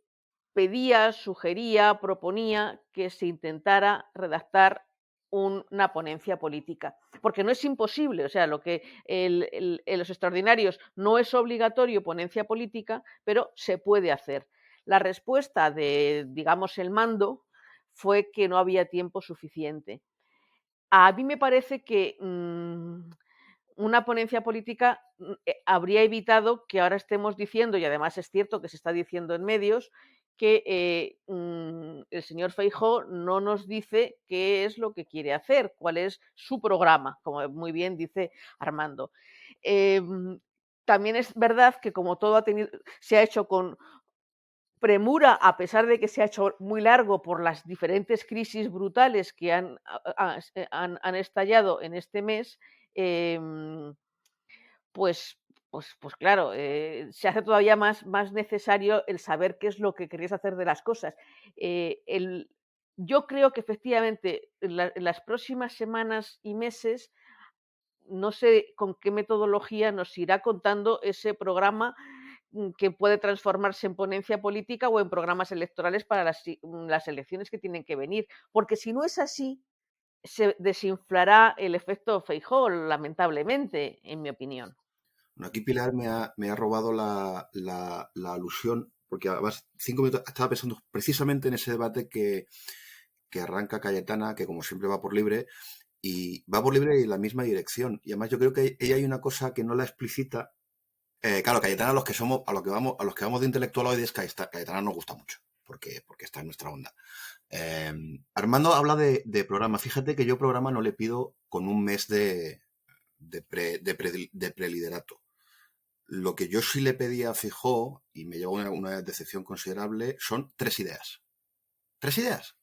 pedía, sugería, proponía que se intentara redactar una ponencia política, porque no es imposible, o sea, lo que en los extraordinarios no es obligatorio ponencia política, pero se puede hacer. La respuesta de, digamos, el mando fue que no había tiempo suficiente. A mí me parece que una ponencia política habría evitado que ahora estemos diciendo, y además es cierto que se está diciendo en medios, que el señor Feijóo no nos dice qué es lo que quiere hacer, cuál es su programa, como muy bien dice Armando. También es verdad que como todo se ha hecho con premura, a pesar de que se ha hecho muy largo por las diferentes crisis brutales que han estallado en este mes, pues, pues claro, se hace todavía más necesario el saber qué es lo que queréis hacer de las cosas. Yo creo que efectivamente en las próximas semanas y meses, no sé con qué metodología nos irá contando ese programa que puede transformarse en ponencia política o en programas electorales para las elecciones que tienen que venir. Porque si no es así, se desinflará el efecto Feijóo, lamentablemente, en mi opinión. Bueno, aquí Pilar me ha robado la alusión, porque además 5 minutos estaba pensando precisamente en ese debate que arranca Cayetana, que como siempre va por libre, y va por libre en la misma dirección. Y además yo creo que ella hay una cosa que no la explicita. Claro, Cayetana, a los que vamos de intelectual hoy, Cayetana nos gusta mucho, porque está en nuestra onda. Armando habla de programa. Fíjate que yo programa no le pido con un mes de preliderato. Lo que yo sí le pedí a Feijóo, y me llevó una decepción considerable, son 3 ideas. 3 ideas.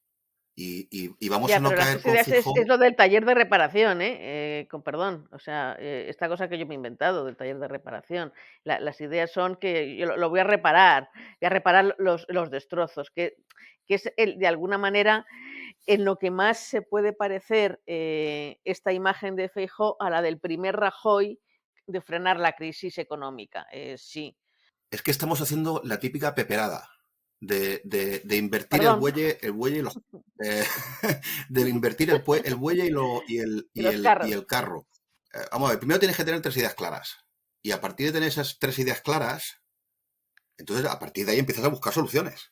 Y vamos Ya, a no pero las caer 3 con ideas es Feijóo. lo del taller de reparación, con perdón. O sea, esta cosa que yo me he inventado del taller de reparación. Las ideas son que yo lo voy a reparar los destrozos, que es de alguna manera en lo que más se puede parecer esta imagen de Feijóo a la del primer Rajoy de frenar la crisis económica. Sí, Es que estamos haciendo la típica peperada de invertir perdón. el buey y los de invertir el buey Y los carros. y el carro. Vamos a ver, primero tienes que tener 3 ideas claras. Y a partir de tener esas 3 ideas claras, entonces a partir de ahí empiezas a buscar soluciones,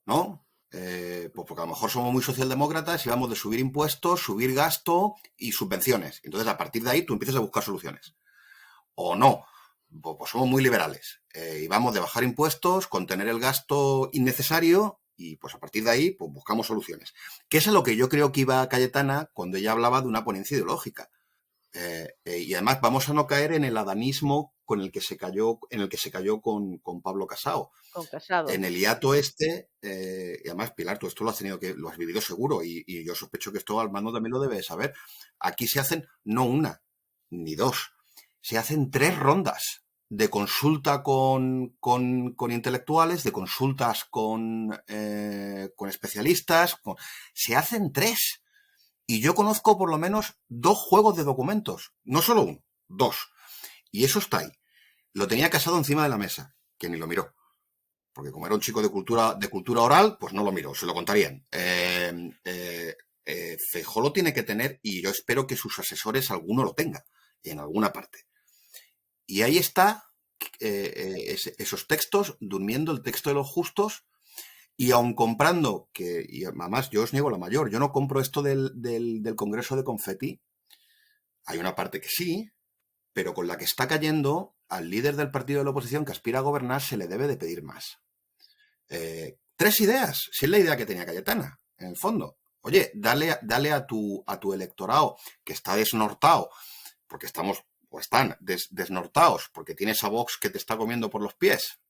¿no? Pues porque a lo mejor somos muy socialdemócratas y vamos de subir impuestos, subir gasto y subvenciones. Entonces a partir de ahí tú empiezas a buscar soluciones. O no, pues somos muy liberales y vamos de bajar impuestos, contener el gasto innecesario y pues a partir de ahí pues buscamos soluciones. Que es a lo que yo creo que iba Cayetana cuando ella hablaba de una ponencia ideológica. Y además vamos a no caer en el adanismo en el que se cayó con Pablo Casado. Con Casado. En el hiato y además, Pilar, tú esto lo has vivido seguro y yo sospecho que esto Armando también lo debe saber. Aquí se hacen no una ni dos, se hacen 3 rondas de consulta con intelectuales, de consultas con especialistas. Se hacen 3. Y yo conozco por lo menos 2 juegos de documentos. No solo uno, 2. Y eso está ahí. Lo tenía Casado encima de la mesa, que ni lo miró. Porque como era un chico de cultura oral, pues no lo miró, se lo contarían. Feijóo lo tiene que tener y yo espero que sus asesores alguno lo tenga, en alguna parte. Y ahí está esos textos, durmiendo el texto de los justos, y aun comprando, y además yo os niego la mayor, yo no compro esto del Congreso de Confetti. Hay una parte que sí, pero con la que está cayendo, al líder del partido de la oposición que aspira a gobernar se le debe de pedir más. 3 ideas, si es la idea que tenía Cayetana, en el fondo. Oye, dale a tu electorado que está desnortado, porque están desnortados, porque tienes a Vox que te está comiendo por los pies,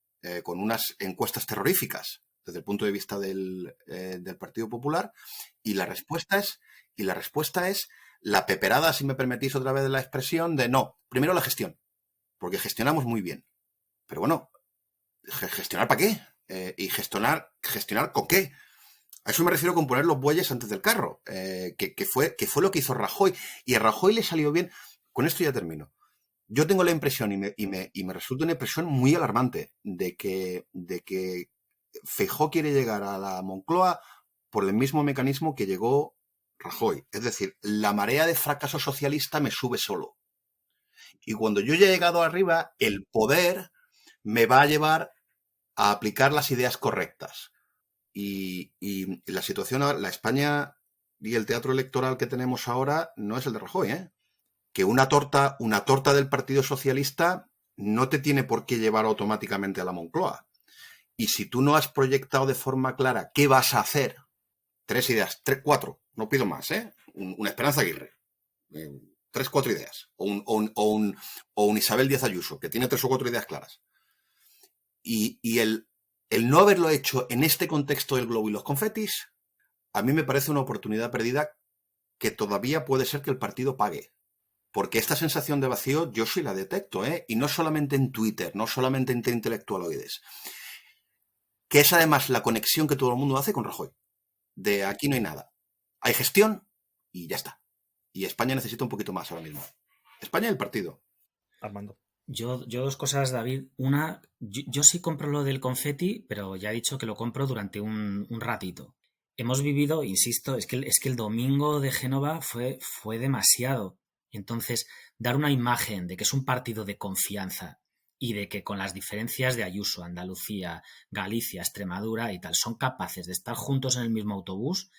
con unas encuestas terroríficas desde el punto de vista del Partido Popular, y la respuesta es la peperada, si me permitís otra vez la expresión, de no, primero la gestión, porque gestionamos muy bien. Pero bueno, ¿gestionar para qué? Y gestionar ¿con qué? A eso me refiero con poner los bueyes antes del carro, que fue lo que hizo Rajoy. Y a Rajoy le salió bien. Con esto ya termino. Yo tengo la impresión, y me resulta una impresión muy alarmante, de que Feijóo quiere llegar a la Moncloa por el mismo mecanismo que llegó Rajoy. Es decir, la marea de fracaso socialista me sube solo. Y cuando yo ya he llegado arriba, el poder me va a llevar a aplicar las ideas correctas. Y la situación, la España y el teatro electoral que tenemos ahora no es el de Rajoy, ¿eh? Que una torta del Partido Socialista no te tiene por qué llevar automáticamente a la Moncloa. Y si tú no has proyectado de forma clara qué vas a hacer, 3 ideas, 4, no pido más, ¿eh? Una Esperanza Aguirre, 3, 4 ideas. O un Isabel Díaz Ayuso, que tiene 3 o 4 ideas claras. Y el no haberlo hecho en este contexto del globo y los confetis, a mí me parece una oportunidad perdida que todavía puede ser que el partido pague. Porque esta sensación de vacío yo sí la detecto, ¿eh? Y no solamente en Twitter, no solamente entre intelectualoides. Que es además la conexión que todo el mundo hace con Rajoy. De aquí no hay nada. Hay gestión y ya está. Y España necesita un poquito más ahora mismo. España y el partido. Armando. Yo 2 cosas, David. Una, yo sí compro lo del confeti, pero ya he dicho que lo compro durante un ratito. Hemos vivido, insisto, es que el domingo de Génova fue demasiado. Entonces, dar una imagen de que es un partido de confianza y de que con las diferencias de Ayuso, Andalucía, Galicia, Extremadura y tal, son capaces de estar juntos en el mismo autobús,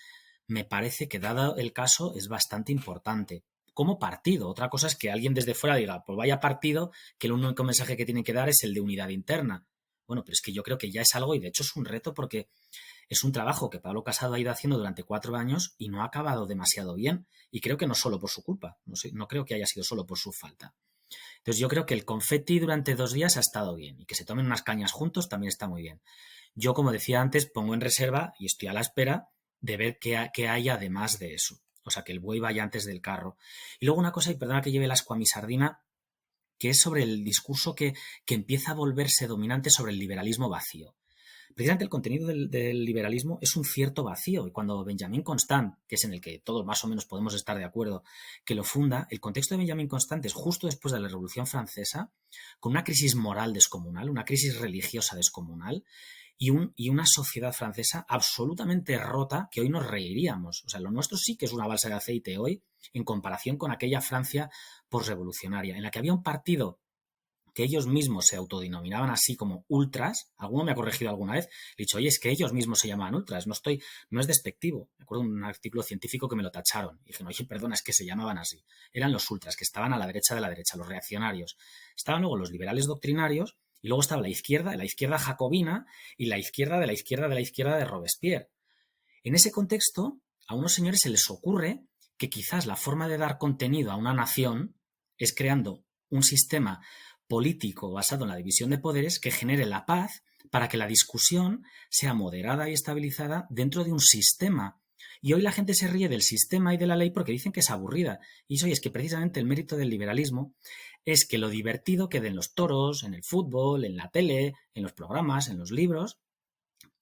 me parece que, dado el caso, es bastante importante. Como partido. Otra cosa es que alguien desde fuera diga, pues vaya partido, que el único mensaje que tiene que dar es el de unidad interna. Bueno, pero es que yo creo que ya es algo, y de hecho es un reto, porque es un trabajo que Pablo Casado ha ido haciendo durante 4 años y no ha acabado demasiado bien. Y creo que no solo por su culpa, no creo que haya sido solo por su falta. Entonces yo creo que el confeti durante 2 días ha estado bien, y que se tomen unas cañas juntos también está muy bien. Yo, como decía antes, pongo en reserva y estoy a la espera de ver qué hay además de eso. O sea, que el buey vaya antes del carro. Y luego una cosa, y perdona que lleve el ascua a mi sardina, que es sobre el discurso que empieza a volverse dominante sobre el liberalismo vacío. Precisamente el contenido del liberalismo es un cierto vacío, y cuando Benjamin Constant, que es en el que todos más o menos podemos estar de acuerdo, que lo funda, el contexto de Benjamin Constant es justo después de la Revolución Francesa, con una crisis moral descomunal, una crisis religiosa descomunal, y una sociedad francesa absolutamente rota, que hoy nos reiríamos. O sea, lo nuestro sí que es una balsa de aceite hoy en comparación con aquella Francia posrevolucionaria, en la que había un partido que ellos mismos se autodenominaban así como ultras. Alguno me ha corregido alguna vez, le he dicho, oye, es que ellos mismos se llamaban ultras, no es despectivo. Me acuerdo de un artículo científico que me lo tacharon y dije, oye, perdona, es que se llamaban así. Eran los ultras, que estaban a la derecha de la derecha, los reaccionarios. Estaban luego los liberales doctrinarios y luego estaba la izquierda jacobina y la izquierda de la izquierda de la izquierda de Robespierre. En ese contexto, a unos señores se les ocurre que quizás la forma de dar contenido a una nación es creando un sistema político basado en la división de poderes que genere la paz para que la discusión sea moderada y estabilizada dentro de un sistema. Y hoy la gente se ríe del sistema y de la ley porque dicen que es aburrida. Y eso es que precisamente el mérito del liberalismo es que lo divertido quede en los toros, en el fútbol, en la tele, en los programas, en los libros,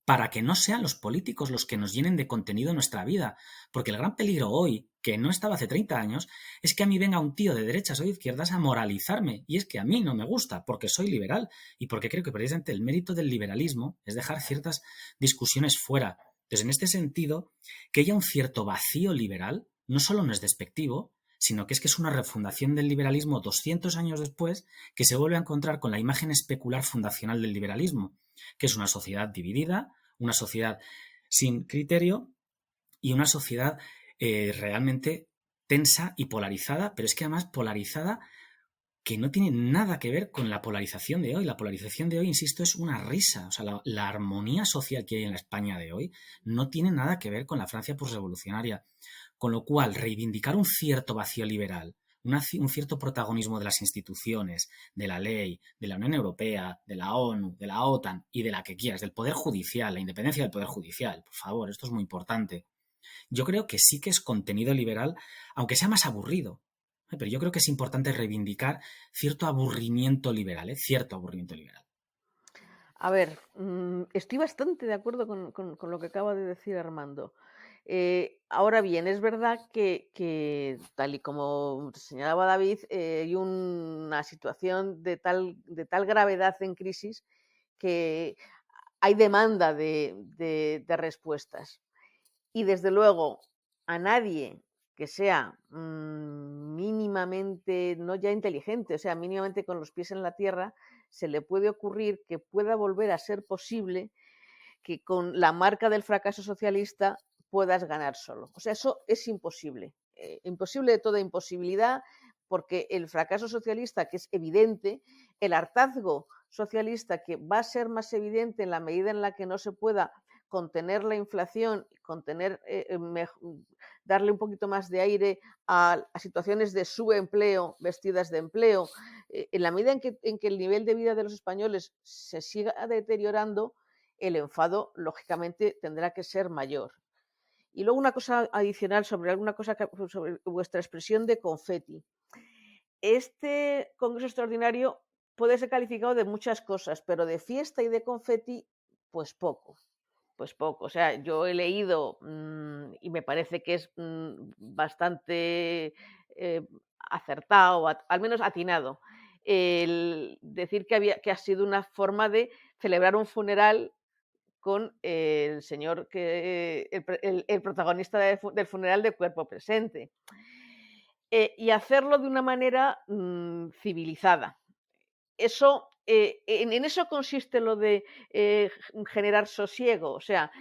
para que no sean los políticos los que nos llenen de contenido en nuestra vida. Porque el gran peligro hoy, que no estaba hace 30 años, es que a mí venga un tío de derechas o de izquierdas a moralizarme. Y es que a mí no me gusta, porque soy liberal y porque creo que precisamente el mérito del liberalismo es dejar ciertas discusiones fuera. Entonces, en este sentido, que haya un cierto vacío liberal no solo no es despectivo, sino que es una refundación del liberalismo 200 años después, que se vuelve a encontrar con la imagen especular fundacional del liberalismo, que es una sociedad dividida, una sociedad sin criterio y una sociedad realmente tensa y polarizada, pero es que además polarizada que no tiene nada que ver con la polarización de hoy. La polarización de hoy, insisto, es una risa. O sea, la armonía social que hay en la España de hoy no tiene nada que ver con la Francia posrevolucionaria. Con lo cual, reivindicar un cierto vacío liberal, un cierto protagonismo de las instituciones, de la ley, de la Unión Europea, de la ONU, de la OTAN y de la que quieras, del Poder Judicial, la independencia del Poder Judicial, por favor, esto es muy importante. Yo creo que sí que es contenido liberal, aunque sea más aburrido. Pero yo creo que es importante reivindicar cierto aburrimiento liberal, cierto aburrimiento liberal. A ver, estoy bastante de acuerdo con lo que acaba de decir Armando. Ahora bien, es verdad que tal y como señalaba David, hay una situación de tal gravedad en crisis que hay demanda de respuestas. Y desde luego, a nadie que sea mínimamente, no ya inteligente, o sea, mínimamente con los pies en la tierra, se le puede ocurrir que pueda volver a ser posible que con la marca del fracaso socialista puedas ganar solo. O sea, eso es imposible. Imposible de toda imposibilidad, porque el fracaso socialista, que es evidente, el hartazgo socialista, que va a ser más evidente en la medida en la que no se pueda contener la inflación, darle un poquito más de aire a situaciones de subempleo vestidas de empleo, en la medida en que el nivel de vida de los españoles se siga deteriorando, el enfado, lógicamente, tendrá que ser mayor. Y luego una cosa adicional sobre vuestra expresión de confeti. Este Congreso Extraordinario puede ser calificado de muchas cosas, pero de fiesta y de confeti, pues poco. Pues poco. O sea, yo he leído y me parece que es bastante acertado, al menos atinado, el decir que ha sido una forma de celebrar un funeral con el señor, el protagonista del funeral de cuerpo presente. Y hacerlo de una manera civilizada. Eso, en eso consiste lo de generar sosiego. O sea,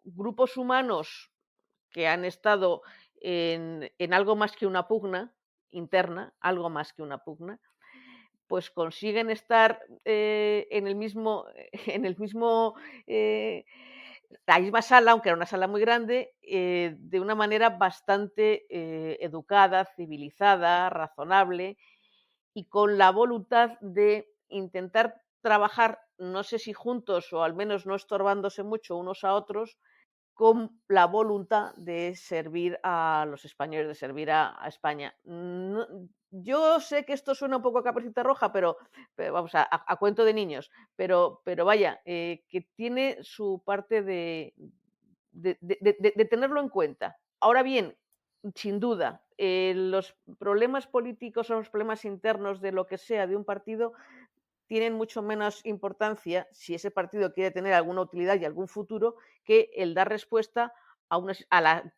grupos humanos que han estado en algo más que una pugna interna, algo más que una pugna, pues consiguen estar en el mismo la misma sala, aunque era una sala muy grande, de una manera bastante educada, civilizada, razonable y con la voluntad de intentar trabajar, no sé si juntos o al menos no estorbándose mucho unos a otros, con la voluntad de servir a los españoles, de servir a España. Yo sé que esto suena un poco a Caperucita Roja, pero vamos, a cuento de niños, pero vaya, que tiene su parte de tenerlo en cuenta. Ahora bien, sin duda, los problemas políticos o los problemas internos de lo que sea de un partido tienen mucho menos importancia si ese partido quiere tener alguna utilidad y algún futuro que el dar respuesta a la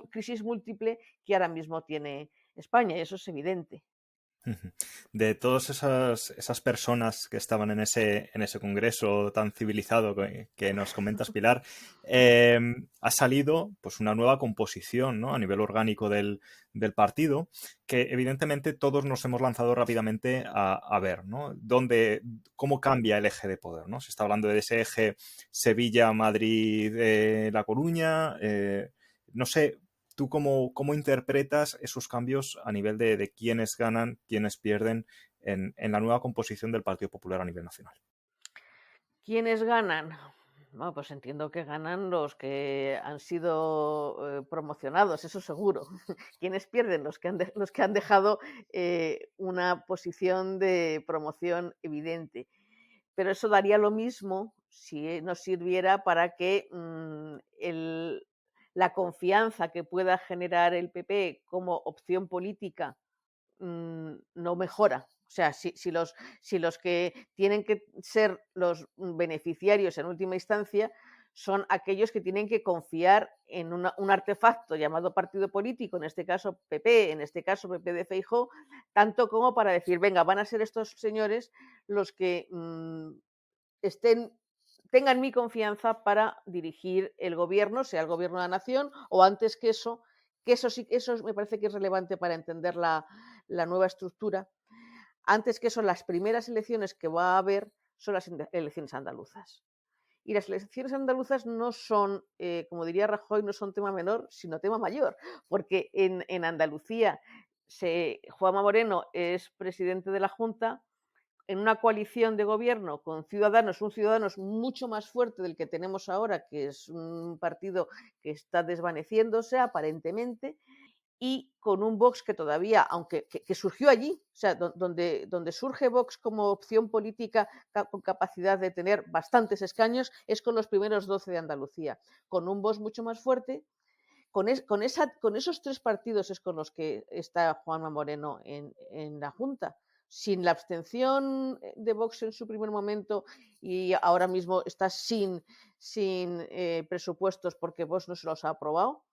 crisis múltiple que ahora mismo tiene España, y eso es evidente. De todas esas personas que estaban en ese congreso tan civilizado que nos comentas, Pilar, ha salido pues una nueva composición, ¿no?, a nivel orgánico del partido, que evidentemente todos nos hemos lanzado rápidamente a ver, ¿no?, cómo cambia el eje de poder, ¿no? Se está hablando de ese eje Sevilla-Madrid-La Coruña. No sé, ¿tú cómo interpretas esos cambios a nivel de quiénes ganan, quiénes pierden en la nueva composición del Partido Popular a nivel nacional? ¿Quiénes ganan? Bueno, pues entiendo que ganan los que han sido promocionados, eso seguro. ¿Quiénes pierden? Los que han dejado una posición de promoción evidente. Pero eso daría lo mismo si nos sirviera para que la confianza que pueda generar el PP como opción política no mejora. O sea, si los que tienen que ser los beneficiarios en última instancia son aquellos que tienen que confiar en un artefacto llamado partido político, en este caso PP, en este caso PP de Feijóo, tanto como para decir, venga, van a ser estos señores los que tengan mi confianza para dirigir el gobierno, sea el gobierno de la nación, o antes que eso me parece que es relevante para entender la nueva estructura. Antes que eso, las primeras elecciones que va a haber son las elecciones andaluzas. Y las elecciones andaluzas no son, como diría Rajoy, no son tema menor, sino tema mayor, porque en Andalucía Juanma Moreno es presidente de la Junta, en una coalición de gobierno con Ciudadanos, un Ciudadanos mucho más fuerte del que tenemos ahora, que es un partido que está desvaneciéndose aparentemente, y con un Vox que todavía, aunque que surgió allí, o sea, donde surge Vox como opción política con capacidad de tener bastantes escaños, es con los primeros 12 de Andalucía, con un Vox mucho más fuerte. Con esos tres partidos es con los que está Juanma Moreno en la Junta. Sin la abstención de Vox en su primer momento, y ahora mismo está sin presupuestos porque Vox no se los ha aprobado,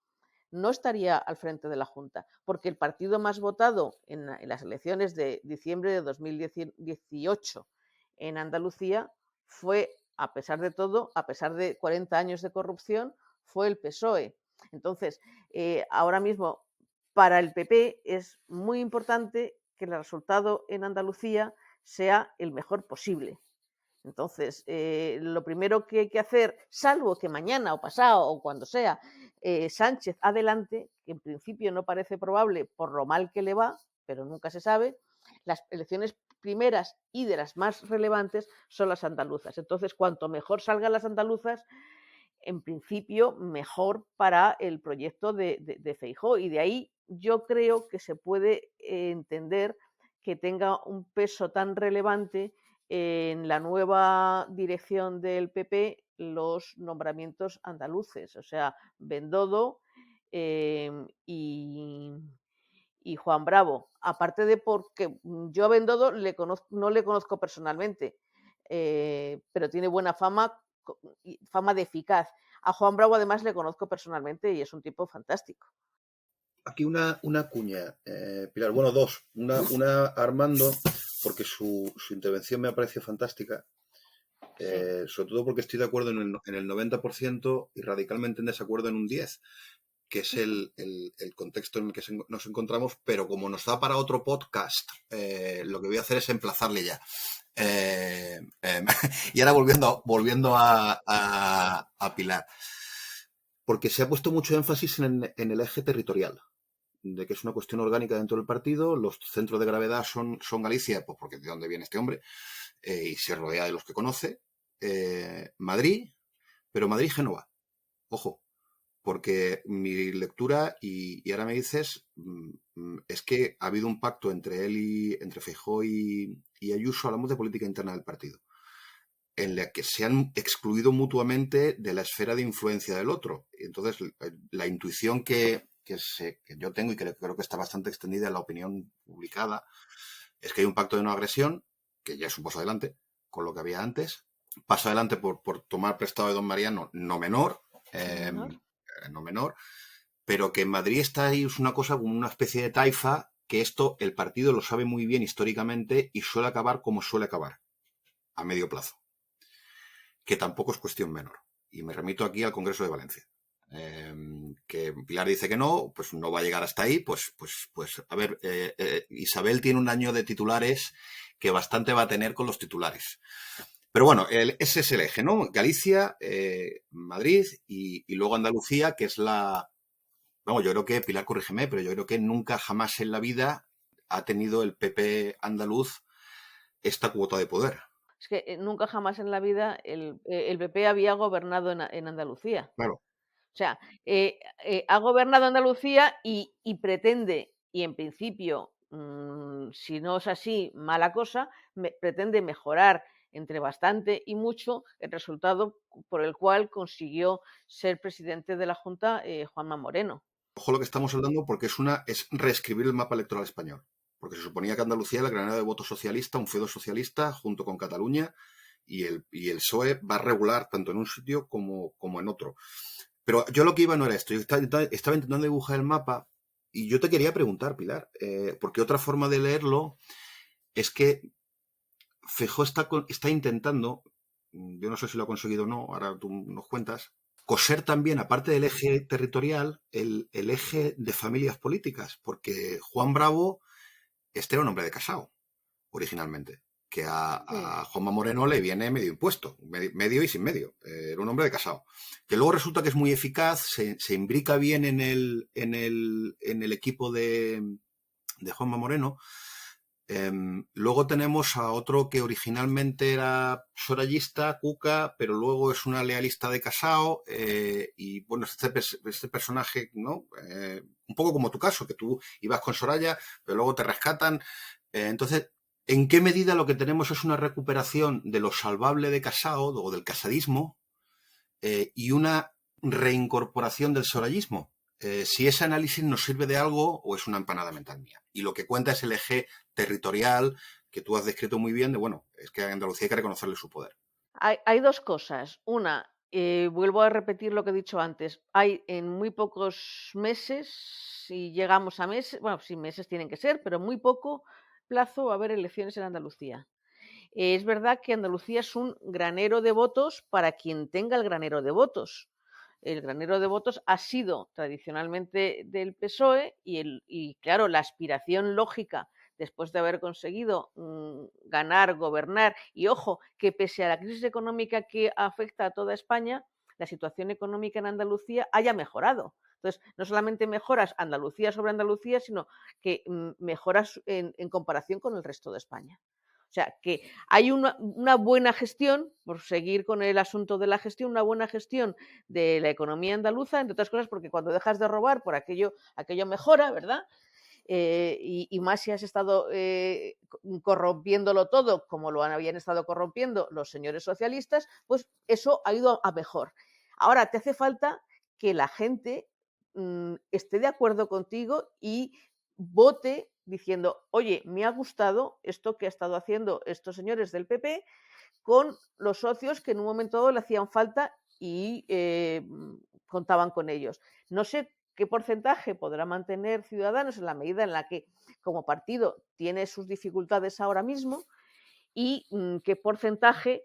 no estaría al frente de la Junta, porque el partido más votado en las elecciones de diciembre de 2018 en Andalucía fue, a pesar de todo, a pesar de 40 años de corrupción, fue el PSOE. Entonces, ahora mismo, para el PP es muy importante que el resultado en Andalucía sea el mejor posible. Entonces, lo primero que hay que hacer, salvo que mañana o pasado o cuando sea, Sánchez adelante, que en principio no parece probable por lo mal que le va, pero nunca se sabe, las elecciones primeras y de las más relevantes son las andaluzas. Entonces, cuanto mejor salgan las andaluzas, en principio, mejor para el proyecto de Feijóo. Y de ahí yo creo que se puede entender que tenga un peso tan relevante en la nueva dirección del PP los nombramientos andaluces, o sea, Bendodo y Juan Bravo. Aparte de porque yo a Bendodo no le conozco personalmente, pero tiene buena fama de eficaz. A Juan Bravo además le conozco personalmente y es un tipo fantástico. Aquí una cuña, Pilar, bueno, dos. Una Armando, porque su intervención me parece fantástica, Sí. sobre todo porque estoy de acuerdo en el 90% y radicalmente en desacuerdo en un 10%, que es el contexto en el que nos encontramos, pero como nos da para otro podcast, lo que voy a hacer es emplazarle ya. Y ahora volviendo a Pilar, porque se ha puesto mucho énfasis en el eje territorial, de que es una cuestión orgánica dentro del partido. Los centros de gravedad son Galicia, pues porque de dónde viene este hombre, y se rodea de los que conoce, Madrid, pero Madrid-Génova. Ojo, porque mi lectura, y ahora me dices, es que ha habido un pacto entre entre Feijóo y Ayuso, hablamos de política interna del partido, en la que se han excluido mutuamente de la esfera de influencia del otro. Entonces, la intuición que yo tengo y que creo que está bastante extendida en la opinión publicada es que hay un pacto de no agresión, que ya es un paso adelante con lo que había antes. Paso adelante por tomar prestado de don Mariano, no menor, no menor, pero que en Madrid está ahí, es una cosa como una especie de taifa, que esto el partido lo sabe muy bien históricamente y suele acabar como suele acabar, a medio plazo, que tampoco es cuestión menor. Y me remito aquí al Congreso de Valencia. Que Pilar dice que no, pues no va a llegar hasta ahí, pues a ver, Isabel tiene un año de titulares que bastante va a tener con los titulares. Pero bueno, ese es el eje, ¿no? Galicia, Madrid y luego Andalucía, que es la... Vamos, yo creo que, Pilar, corrígeme, pero yo creo que nunca jamás en la vida ha tenido el PP andaluz esta cuota de poder. Es que nunca jamás en la vida el PP había gobernado en Andalucía. Claro. O sea, ha gobernado Andalucía y pretende, y en principio, si no es así, mala cosa, pretende mejorar entre bastante y mucho el resultado por el cual consiguió ser presidente de la Junta Juanma Moreno. Ojo lo que estamos hablando, porque es reescribir el mapa electoral español. Porque se suponía que Andalucía era el granero de voto socialista, un feudo socialista, junto con Cataluña, y el PSOE va a regular tanto en un sitio como en otro. Pero yo lo que iba no era esto. Yo estaba intentando dibujar el mapa y yo te quería preguntar, Pilar, porque otra forma de leerlo es que Feijóo está intentando, yo no sé si lo ha conseguido o no, ahora tú nos cuentas, coser también, aparte del eje territorial, el eje de familias políticas, porque Juan Bravo era un hombre de Casao, originalmente, que a Juanma Moreno le viene medio impuesto, medio y sin medio, era un hombre de Casao, que luego resulta que es muy eficaz, se imbrica bien en el equipo de Juanma Moreno. Luego tenemos a otro que originalmente era sorayista, Cuca, pero luego es una lealista de Casao, y bueno, este personaje, ¿no? Un poco como tu caso, que tú ibas con Soraya, pero luego te rescatan. Entonces, ¿en qué medida lo que tenemos es una recuperación de lo salvable de Casao o del casadismo y una reincorporación del sorayismo? Si ese análisis nos sirve de algo o es una empanada mental mía. Y lo que cuenta es el eje territorial que tú has descrito muy bien de, bueno, es que a Andalucía hay que reconocerle su poder. Hay dos cosas. Una, vuelvo a repetir lo que he dicho antes, hay en muy pocos meses, si llegamos a meses, bueno, sí, meses tienen que ser, pero muy poco plazo va a haber elecciones en Andalucía. Es verdad que Andalucía es un granero de votos para quien tenga el granero de votos. El granero de votos ha sido tradicionalmente del PSOE y claro, la aspiración lógica después de haber conseguido ganar, gobernar, y ojo, que pese a la crisis económica que afecta a toda España, la situación económica en Andalucía haya mejorado. Entonces, no solamente mejoras Andalucía sobre Andalucía, sino que mejoras en comparación con el resto de España. O sea, que hay una buena gestión, por seguir con el asunto de la gestión, una buena gestión de la economía andaluza, entre otras cosas porque cuando dejas de robar, por aquello mejora, ¿verdad? Y más si has estado corrompiéndolo todo, como lo habían estado corrompiendo los señores socialistas, pues eso ha ido a mejor. Ahora te hace falta que la gente esté de acuerdo contigo y vote diciendo, oye, me ha gustado esto que ha estado haciendo estos señores del PP con los socios que en un momento dado le hacían falta y contaban con ellos. No sé qué porcentaje podrá mantener Ciudadanos en la medida en la que como partido tiene sus dificultades ahora mismo y qué porcentaje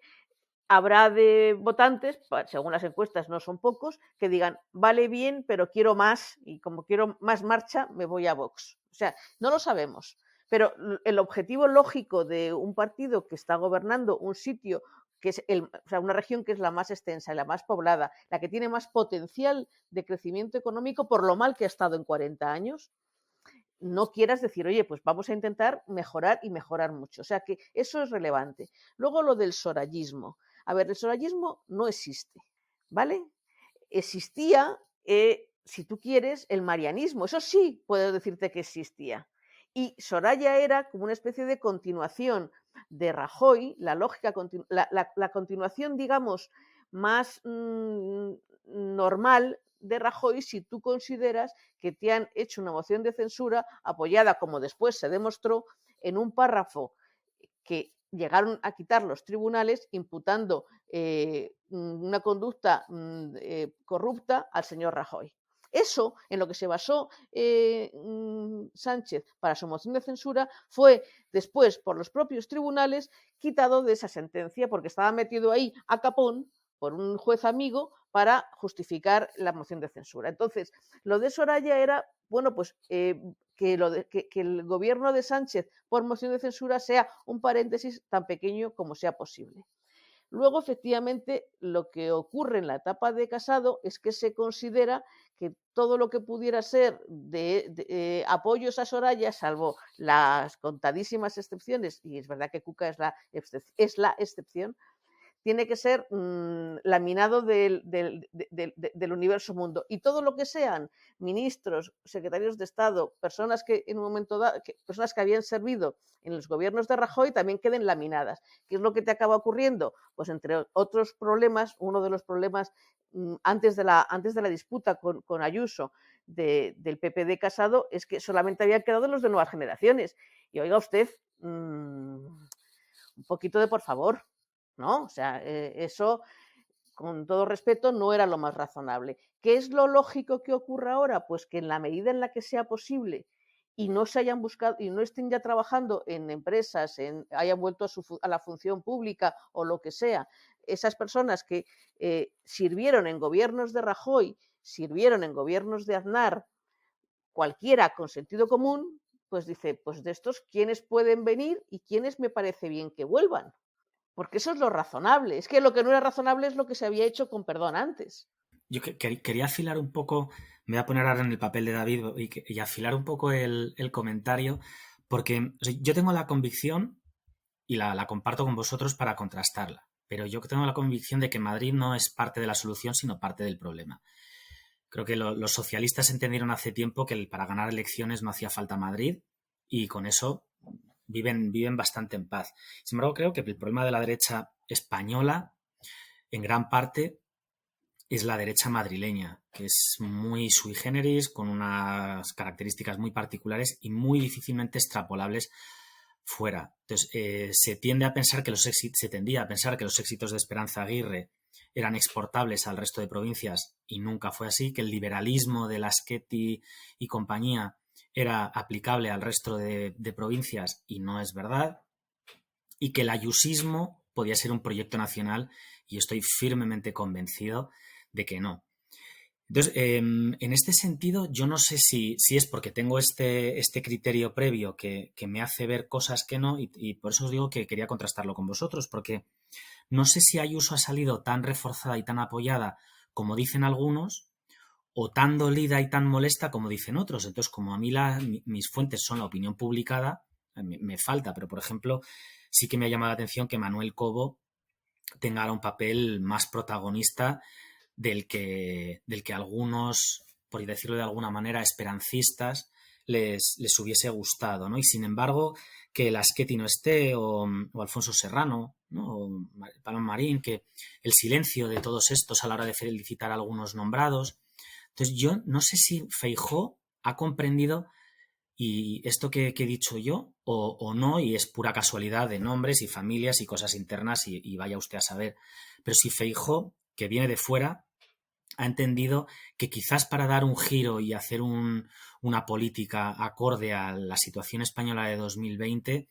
habrá de votantes, según las encuestas no son pocos, que digan, vale bien, pero quiero más y como quiero más marcha, me voy a Vox. O sea, no lo sabemos, pero el objetivo lógico de un partido que está gobernando un sitio que es una región que es la más extensa y la más poblada, la que tiene más potencial de crecimiento económico por lo mal que ha estado en 40 años, no quieras decir, oye, pues vamos a intentar mejorar y mejorar mucho. O sea que eso es relevante. Luego lo del sorayismo. A ver, el sorayismo no existe, ¿vale? existía, si tú quieres, el marianismo. Eso sí puedo decirte que existía. Y Soraya era como una especie de continuación de Rajoy, la continuación, digamos, más normal de Rajoy, si tú consideras que te han hecho una moción de censura apoyada, como después se demostró, en un párrafo que llegaron a quitar los tribunales imputando una conducta corrupta al señor Rajoy. Eso, en lo que se basó Sánchez para su moción de censura, fue después por los propios tribunales quitado de esa sentencia, porque estaba metido ahí a capón por un juez amigo para justificar la moción de censura. Entonces, lo de Soraya era, bueno, pues que el gobierno de Sánchez por moción de censura sea un paréntesis tan pequeño como sea posible. Luego, efectivamente, lo que ocurre en la etapa de Casado es que se considera que todo lo que pudiera ser de apoyos a Soraya, salvo las contadísimas excepciones, y es verdad que Cuca es la excepción, tiene que ser laminado del universo mundo. Y todo lo que sean ministros, secretarios de Estado, personas que en un momento dado, personas que habían servido en los gobiernos de Rajoy, también queden laminadas. ¿Qué es lo que te acaba ocurriendo? Pues entre otros problemas, uno de los problemas antes de la disputa con Ayuso del PP de Casado es que solamente habían quedado los de nuevas generaciones. Y oiga usted, un poquito de por favor. ¿No? O sea, eso, con todo respeto, no era lo más razonable. ¿Qué es lo lógico que ocurra ahora? Pues que en la medida en la que sea posible y no se hayan buscado y no estén ya trabajando en empresas, hayan vuelto a la función pública o lo que sea, esas personas que sirvieron en gobiernos de Rajoy, sirvieron en gobiernos de Aznar, cualquiera con sentido común, pues dice, pues de estos, ¿quiénes pueden venir y quiénes me parece bien que vuelvan? Porque eso es lo razonable. Es que lo que no era razonable es lo que se había hecho con perdón antes. Yo quería afilar un poco, me voy a poner ahora en el papel de David y afilar un poco el comentario, porque yo tengo la convicción, y la comparto con vosotros para contrastarla, pero yo tengo la convicción de que Madrid no es parte de la solución, sino parte del problema. Creo que los socialistas entendieron hace tiempo que para ganar elecciones no hacía falta Madrid, y con eso viven bastante en paz. Sin embargo, creo que el problema de la derecha española, en gran parte, es la derecha madrileña, que es muy sui generis, con unas características muy particulares y muy difícilmente extrapolables fuera. Entonces, se tendía a pensar que los éxitos de Esperanza Aguirre eran exportables al resto de provincias, y nunca fue así, que el liberalismo de Laschetti y compañía era aplicable al resto de provincias, y no es verdad, y que el ayusismo podía ser un proyecto nacional, y estoy firmemente convencido de que no. Entonces, en este sentido, yo no sé si es porque tengo este criterio previo que me hace ver cosas que no, y por eso os digo que quería contrastarlo con vosotros, porque no sé si Ayuso ha salido tan reforzada y tan apoyada como dicen algunos, o tan dolida y tan molesta como dicen otros. Entonces, como a mí mis fuentes son la opinión publicada, me falta, pero por ejemplo, sí que me ha llamado la atención que Manuel Cobo tenga ahora un papel más protagonista del que algunos, por decirlo de alguna manera, esperancistas les hubiese gustado, ¿no? Y sin embargo, que Laschetti no esté, o Alfonso Serrano, ¿no? O Paloma Marín, que el silencio de todos estos a la hora de felicitar a algunos nombrados. Entonces, yo no sé si Feijóo ha comprendido y esto que he dicho yo o no, y es pura casualidad de nombres y familias y cosas internas, y vaya usted a saber. Pero si Feijóo, que viene de fuera, ha entendido que quizás para dar un giro y hacer una política acorde a la situación española de 2020,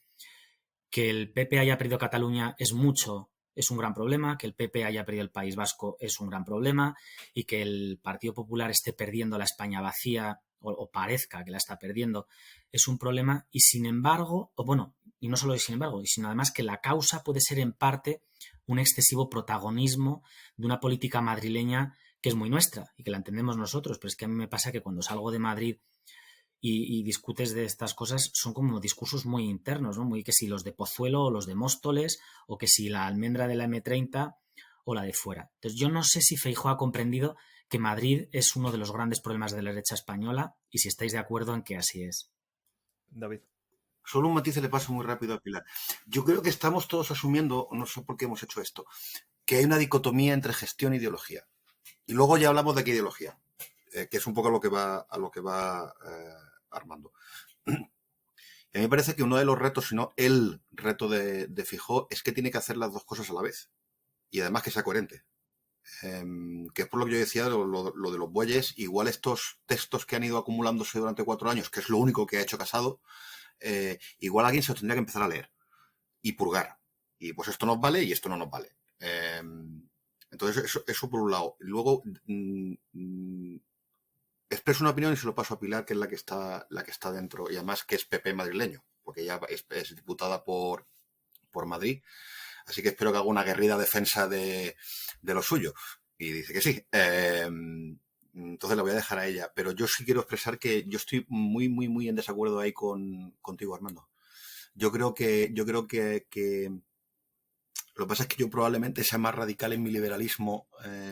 que el PP haya perdido Cataluña es un gran problema, que el PP haya perdido el País Vasco es un gran problema, y que el Partido Popular esté perdiendo la España vacía o parezca que la está perdiendo es un problema, y sin embargo, y no solo sin embargo, sino además que la causa puede ser en parte un excesivo protagonismo de una política madrileña que es muy nuestra y que la entendemos nosotros, pero es que a mí me pasa que cuando salgo de Madrid y discutes de estas cosas son como discursos muy internos, ¿no? Muy que si los de Pozuelo o los de Móstoles, o que si la almendra de la M30 o la de fuera. Entonces, yo no sé si Feijóo ha comprendido que Madrid es uno de los grandes problemas de la derecha española y si estáis de acuerdo en que así es. David. Solo un matiz le paso muy rápido a Pilar. Yo creo que estamos todos asumiendo, no sé por qué hemos hecho esto, que hay una dicotomía entre gestión e ideología. Y luego ya hablamos de qué ideología, que es un poco a lo que va Armando. Y a mí me parece que uno de los retos, si no el reto de Feijóo, es que tiene que hacer las dos cosas a la vez. Y además que sea coherente. Que es por lo que yo decía lo de los bueyes. Igual estos textos que han ido acumulándose durante 4 años, que es lo único que ha hecho Casado, igual alguien se los tendría que empezar a leer y purgar. Y pues esto nos vale y esto no nos vale. Entonces, eso por un lado. Luego, expreso una opinión y se lo paso a Pilar, que es la que está dentro, y además que es PP madrileño, porque ella es diputada por Madrid. Así que espero que haga una aguerrida defensa de lo suyo. Y dice que sí. Entonces la voy a dejar a ella. Pero yo sí quiero expresar que yo estoy muy, muy, muy en desacuerdo ahí contigo, Armando. Yo creo que lo que pasa es que yo probablemente sea más radical en mi liberalismo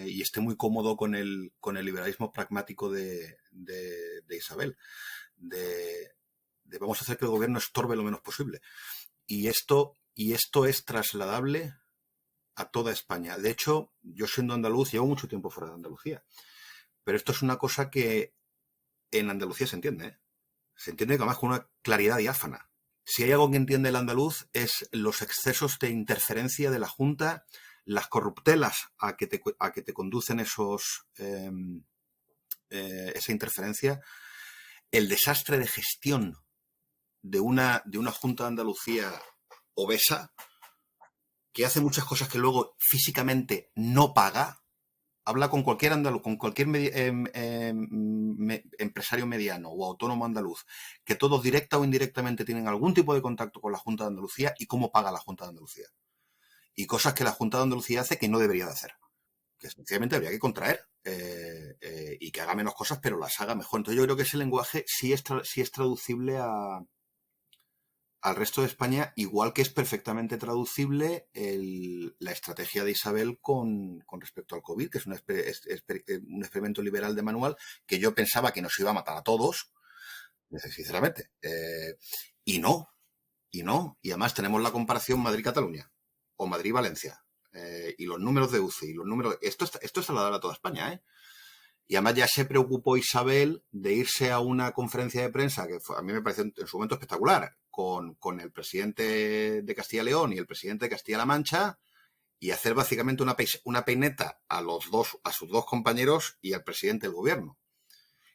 y esté muy cómodo con el liberalismo pragmático de Isabel. De vamos a hacer que el gobierno estorbe lo menos posible. Y esto es trasladable a toda España. De hecho, yo siendo andaluz, llevo mucho tiempo fuera de Andalucía. Pero esto es una cosa que en Andalucía se entiende, ¿eh? Se entiende además con una claridad diáfana. Si hay algo que entiende el andaluz es los excesos de interferencia de la Junta, las corruptelas a que te conducen esa interferencia, el desastre de gestión de una Junta de Andalucía obesa, que hace muchas cosas que luego físicamente no paga. Habla con cualquier andaluz, con cualquier empresario mediano o autónomo andaluz, que todos directa o indirectamente tienen algún tipo de contacto con la Junta de Andalucía y cómo paga la Junta de Andalucía. Y cosas que la Junta de Andalucía hace que no debería de hacer. Que sencillamente habría que contraer y que haga menos cosas, pero las haga mejor. Entonces yo creo que ese lenguaje sí es traducible al resto de España, igual que es perfectamente traducible la estrategia de Isabel con respecto al COVID, que es un experimento liberal de manual que yo pensaba que nos iba a matar a todos, sinceramente. Y no. Y además tenemos la comparación Madrid-Cataluña o Madrid-Valencia. Y los números de UCI, y los números... Esto es trasladable a toda España, ¿eh? Y además ya se preocupó Isabel de irse a una conferencia de prensa que a mí me pareció en su momento espectacular, con el presidente de Castilla y León y el presidente de Castilla-La Mancha, y hacer básicamente una peineta a sus dos compañeros y al presidente del gobierno.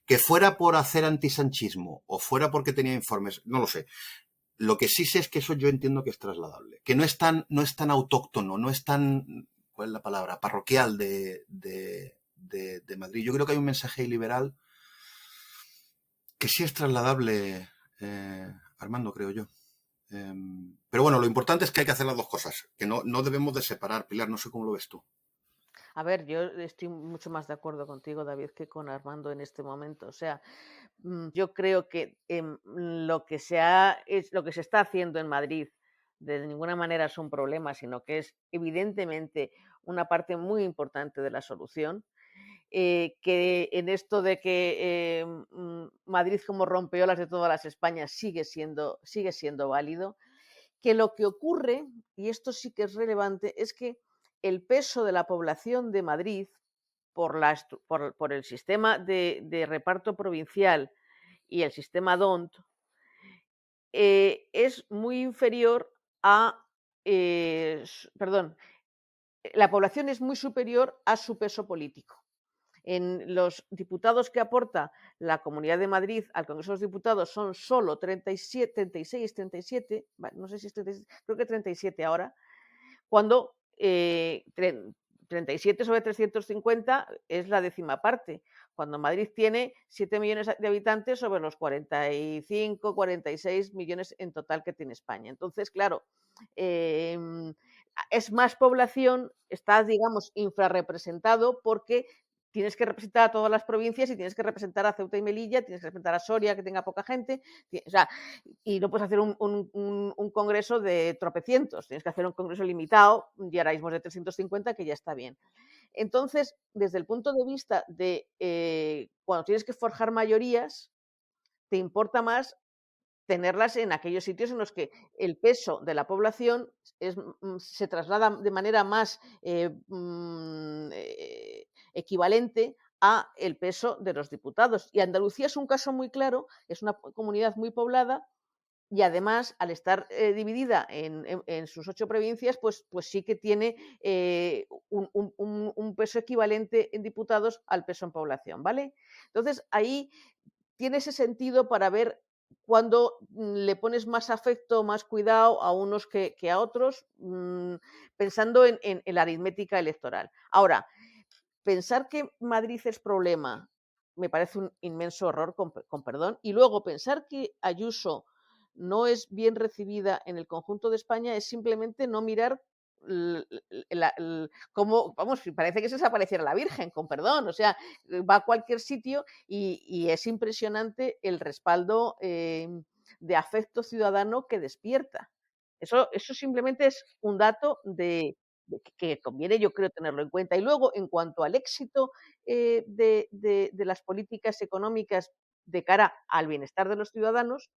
Que fuera por hacer antisanchismo o fuera porque tenía informes, no lo sé. Lo que sí sé es que eso yo entiendo que es trasladable. Que no es tan autóctono, no es tan, ¿cuál es la palabra?, parroquial de Madrid. Yo creo que hay un mensaje liberal que sí es trasladable, Armando, creo yo. Pero bueno, lo importante es que hay que hacer las dos cosas, que no debemos de separar. Pilar, no sé cómo lo ves tú. A ver, yo estoy mucho más de acuerdo contigo, David, que con Armando en este momento. O sea, yo creo que lo que se está haciendo en Madrid de ninguna manera es un problema, sino que es evidentemente una parte muy importante de la solución. Que en esto de que Madrid como rompeolas de todas las Españas sigue siendo válido, que lo que ocurre, y esto sí que es relevante, es que el peso de la población de Madrid por el sistema de reparto provincial y el sistema DONT es muy inferior la población es muy superior a su peso político. En los diputados que aporta la Comunidad de Madrid al Congreso de los Diputados son solo 37, no sé si es 37, creo que 37 ahora, cuando 37 sobre 350 es la décima parte, cuando Madrid tiene 7 millones de habitantes sobre los 45, 46 millones en total que tiene España. Entonces, claro, es más población, está, digamos, infrarrepresentado porque tienes que representar a todas las provincias y tienes que representar a Ceuta y Melilla, tienes que representar a Soria, que tenga poca gente, o sea, y no puedes hacer un congreso de tropecientos, tienes que hacer un congreso limitado, y ahora mismo de 350, que ya está bien. Entonces, desde el punto de vista de cuando tienes que forjar mayorías, te importa más tenerlas en aquellos sitios en los que el peso de la población se traslada de manera más equivalente a el peso de los diputados. Y Andalucía es un caso muy claro, es una comunidad muy poblada y además, al estar dividida en sus 8 provincias, pues sí que tiene un peso equivalente en diputados al peso en población, ¿vale? Entonces, ahí tiene ese sentido para ver cuándo le pones más afecto, más cuidado a unos que a otros, pensando en la aritmética electoral. Ahora, pensar que Madrid es problema me parece un inmenso error, con perdón, y luego pensar que Ayuso no es bien recibida en el conjunto de España es simplemente no mirar cómo, vamos, parece que se desapareciera la Virgen, con perdón, o sea, va a cualquier sitio y es impresionante el respaldo de afecto ciudadano que despierta. Eso simplemente es un dato que conviene, yo creo, tenerlo en cuenta. Y luego, en cuanto al éxito de las políticas económicas de cara al bienestar de los ciudadanos,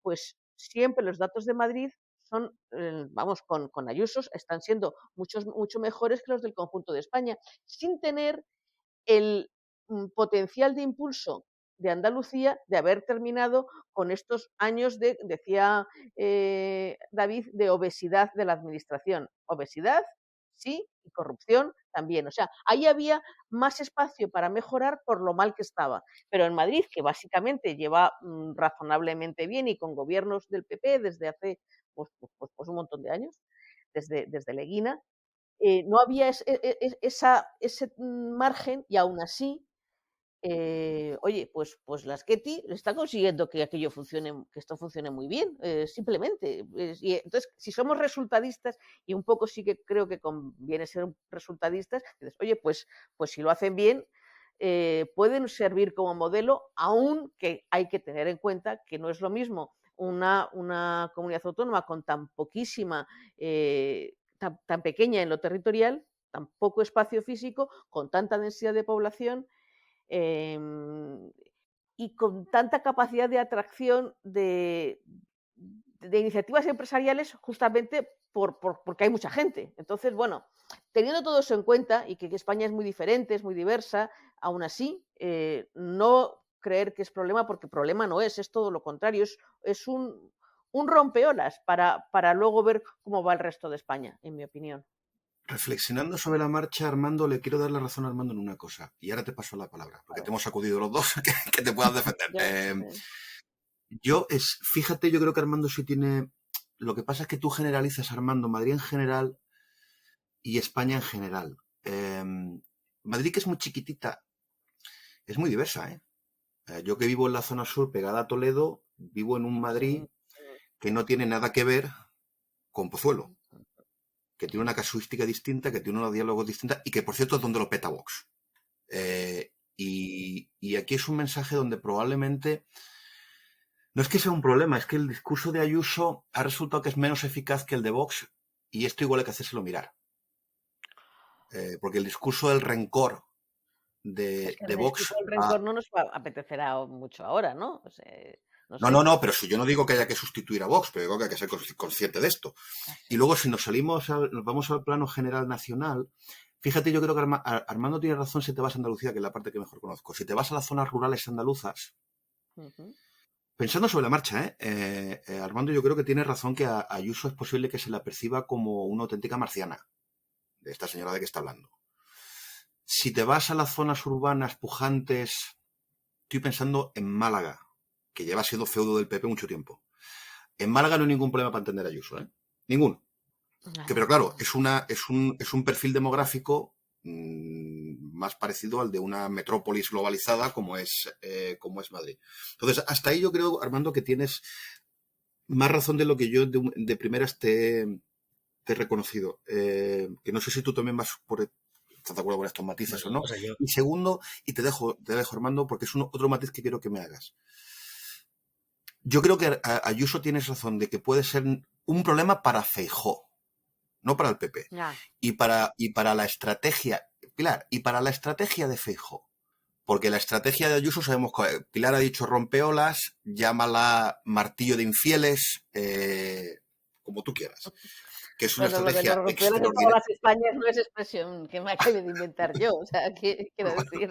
pues siempre los datos de Madrid son, vamos, con Ayuso, están siendo mucho mejores que los del conjunto de España, sin tener el potencial de impulso de Andalucía de haber terminado con estos años de, decía David, de obesidad de la administración. Obesidad, sí, y corrupción también. O sea, ahí había más espacio para mejorar por lo mal que estaba. Pero en Madrid, que básicamente lleva razonablemente bien y con gobiernos del PP desde hace pues un montón de años, desde Leguina, no había ese margen y aún así, oye, pues las Ketty están consiguiendo que aquello funcione, que esto funcione muy bien, simplemente. Y entonces, si somos resultadistas, y un poco sí que creo que conviene ser resultadistas, dices, oye, pues si lo hacen bien, pueden servir como modelo, aunque hay que tener en cuenta que no es lo mismo una comunidad autónoma con tan poquísima tan pequeña en lo territorial, tan poco espacio físico, con tanta densidad de población y con tanta capacidad de atracción de iniciativas empresariales justamente porque hay mucha gente. Entonces, bueno, teniendo todo eso en cuenta y que España es muy diferente, es muy diversa, aún así, no creer que es problema, porque problema no es todo lo contrario, es un rompeolas para luego ver cómo va el resto de España, en mi opinión. Reflexionando sobre la marcha, Armando, le quiero dar la razón a Armando en una cosa. Y ahora te paso la palabra, porque te hemos sacudido los dos que te puedas defender. Fíjate, yo creo que Armando sí tiene... Lo que pasa es que tú generalizas, Armando, Madrid en general y España en general. Madrid, que es muy chiquitita, es muy diversa, ¿eh? Yo que vivo en la zona sur, pegada a Toledo, vivo en un Madrid que no tiene nada que ver con Pozuelo, que tiene una casuística distinta, que tiene unos diálogos distintos y que, por cierto, es donde lo peta Vox. Y aquí es un mensaje donde probablemente... No es que sea un problema, es que el discurso de Ayuso ha resultado que es menos eficaz que el de Vox y esto igual hay que hacérselo mirar. Porque el discurso del rencor de Vox... El rencor no nos apetecerá mucho ahora, ¿no? O sea, no, pero si yo no digo que haya que sustituir a Vox, pero digo que hay que ser consciente de esto. Y luego si nos vamos al plano general nacional, fíjate, yo creo que Armando tiene razón si te vas a Andalucía, que es la parte que mejor conozco. Si te vas a las zonas rurales andaluzas, pensando sobre la marcha, Armando yo creo que tiene razón que a Ayuso es posible que se la perciba como una auténtica marciana, de esta señora de que está hablando. Si te vas a las zonas urbanas pujantes, estoy pensando en Málaga, que lleva siendo feudo del PP mucho tiempo. En Málaga no hay ningún problema para entender a Ayuso, ¿eh? Ninguno. Pero claro, es un perfil demográfico más parecido al de una metrópolis globalizada como es Madrid. Entonces, hasta ahí yo creo, Armando, que tienes más razón de lo que yo de primeras te he reconocido. Que no sé si tú también vas por estás de acuerdo con estos matices o no. O sea, yo... Y segundo, y te dejo Armando, porque es otro matiz que quiero que me hagas. Yo creo que Ayuso tienes razón de que puede ser un problema para Feijóo, no para el PP. Ya. Y para la estrategia, Pilar, y para la estrategia de Feijóo. Porque la estrategia de Ayuso sabemos que Pilar ha dicho rompeolas, llámala martillo de infieles, como tú quieras. Que es una estrategia lo de extraordinaria. todas las Españas no es expresión que me acabe de inventar yo. O sea, quiero decir.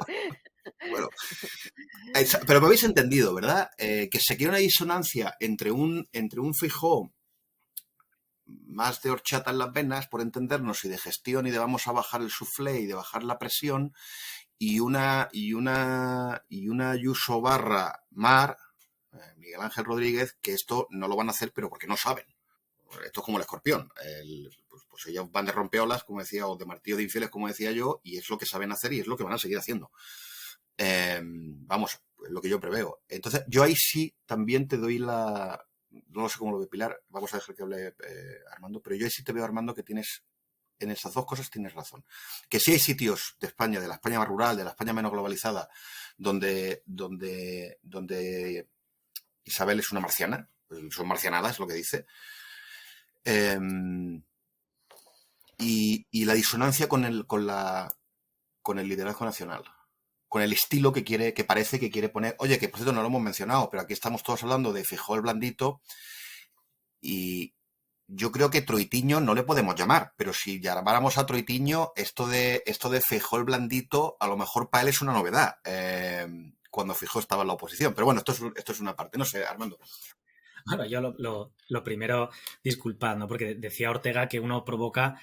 Bueno, pero me habéis entendido, ¿verdad? Que se quiere una disonancia entre un Feijóo más de horchata en las venas, por entendernos, y de gestión y de vamos a bajar el soufflé y de bajar la presión, y una Ayuso barra Mar, Miguel Ángel Rodríguez, que esto no lo van a hacer, pero porque no saben. Esto es como el escorpión. Pues ellos van de rompeolas, como decía, o de martillo de infieles, como decía yo, y es lo que saben hacer y es lo que van a seguir haciendo. Vamos, es lo que yo preveo. Entonces, yo ahí sí también te doy no sé cómo lo ve Pilar, vamos a dejar que hable Armando, pero yo ahí sí te veo, Armando, que tienes, en esas dos cosas tienes razón. Que sí hay sitios de España, de la España más rural, de la España menos globalizada, donde Isabel es una marciana, son marcianadas, lo que dice. Y la disonancia con el liderazgo nacional, con el estilo que parece que quiere poner. Oye, que por cierto no lo hemos mencionado, pero aquí estamos todos hablando de Feijóo el blandito, y yo creo que Troitiño no le podemos llamar, pero si llamáramos a Troitiño, esto de Feijóo el blandito, a lo mejor para él es una novedad, cuando Feijóo estaba en la oposición. Pero bueno, esto es una parte, no sé, Armando. Bueno, yo lo primero, disculpad, ¿no? Porque decía Ortega que uno provoca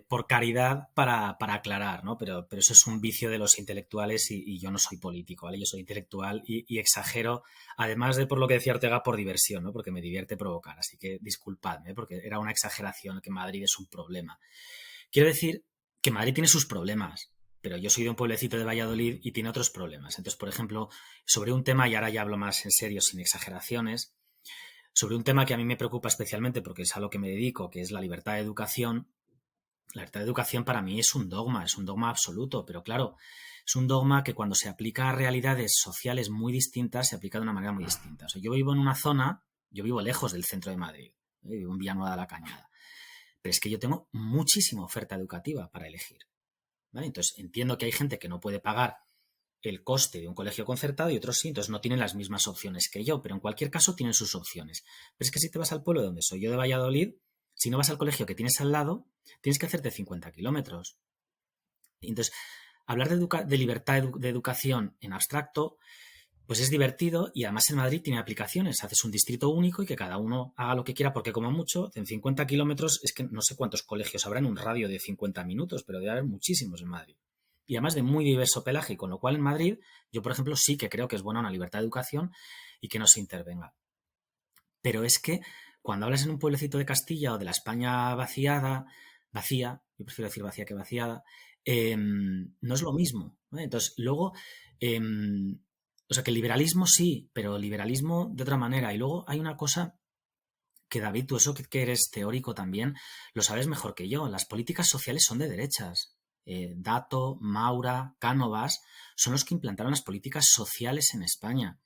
por caridad para aclarar, ¿no? Pero eso es un vicio de los intelectuales y yo no soy político, ¿vale? Yo soy intelectual y exagero, además de por lo que decía Ortega, por diversión, ¿no? Porque me divierte provocar, así que disculpadme, porque era una exageración, que Madrid es un problema. Quiero decir que Madrid tiene sus problemas, pero yo soy de un pueblecito de Valladolid y tiene otros problemas. Entonces, por ejemplo, sobre un tema, y ahora ya hablo más en serio, sin exageraciones, sobre un tema que a mí me preocupa especialmente porque es a lo que me dedico, que es la libertad de educación. La libertad de educación para mí es un dogma absoluto, pero claro, es un dogma que cuando se aplica a realidades sociales muy distintas, se aplica de una manera muy distinta. O sea, yo vivo en una zona, yo vivo lejos del centro de Madrid, vivo en Villanueva de la Cañada, pero es que yo tengo muchísima oferta educativa para elegir, ¿vale? Entonces entiendo que hay gente que no puede pagar el coste de un colegio concertado y otros sí, entonces no tienen las mismas opciones que yo, pero en cualquier caso tienen sus opciones. Pero es que si te vas al pueblo de donde soy yo, de Valladolid, si no vas al colegio que tienes al lado, tienes que hacerte 50 kilómetros. Entonces, hablar de libertad de educación en abstracto, pues es divertido, y además en Madrid tiene aplicaciones. Haces un distrito único y que cada uno haga lo que quiera, porque como mucho, en 50 kilómetros, es que no sé cuántos colegios habrá en un radio de 50 minutos, pero debe haber muchísimos en Madrid. Y además de muy diverso pelaje, con lo cual en Madrid, yo por ejemplo sí que creo que es buena una libertad de educación y que no se intervenga. Pero es que cuando hablas en un pueblecito de Castilla o de la España vacía, yo prefiero decir vacía que vaciada, no es lo mismo, ¿vale? Entonces, luego, o sea, que el liberalismo sí, pero liberalismo de otra manera. Y luego hay una cosa que, David, tú eso que eres teórico también, lo sabes mejor que yo. Las políticas sociales son de derechas. Dato, Maura, Cánovas son los que implantaron las políticas sociales en España.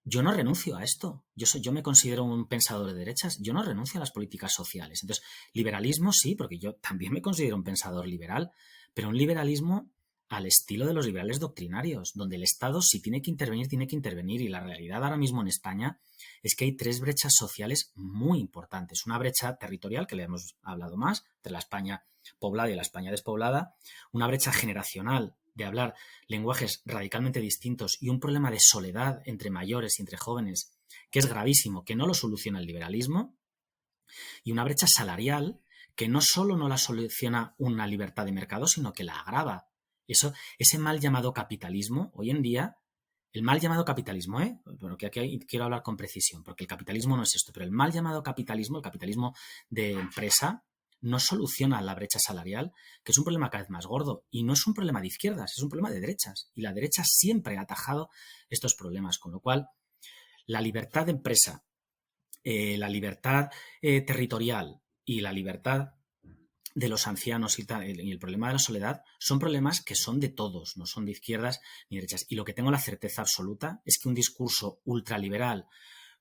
Yo no renuncio a esto. Yo me considero un pensador de derechas. Yo no renuncio a las políticas sociales. Entonces, liberalismo sí, porque yo también me considero un pensador liberal, pero un liberalismo al estilo de los liberales doctrinarios, donde el Estado, si tiene que intervenir, tiene que intervenir. Y la realidad ahora mismo en España es que hay 3 brechas sociales muy importantes. Una brecha territorial, que le hemos hablado más, entre la España poblada y la España despoblada. Una brecha generacional, de hablar lenguajes radicalmente distintos, y un problema de soledad entre mayores y entre jóvenes que es gravísimo, que no lo soluciona el liberalismo, y una brecha salarial que no solo no la soluciona una libertad de mercado, sino que la agrava. Ese mal llamado capitalismo, hoy en día, el mal llamado capitalismo, bueno, que aquí quiero hablar con precisión, porque el capitalismo no es esto, pero el mal llamado capitalismo, el capitalismo de empresa, no soluciona la brecha salarial, que es un problema cada vez más gordo, y no es un problema de izquierdas, es un problema de derechas, y la derecha siempre ha atajado estos problemas, con lo cual la libertad de empresa, la libertad territorial y la libertad de los ancianos y el problema de la soledad son problemas que son de todos, no son de izquierdas ni derechas. Y lo que tengo la certeza absoluta es que un discurso ultraliberal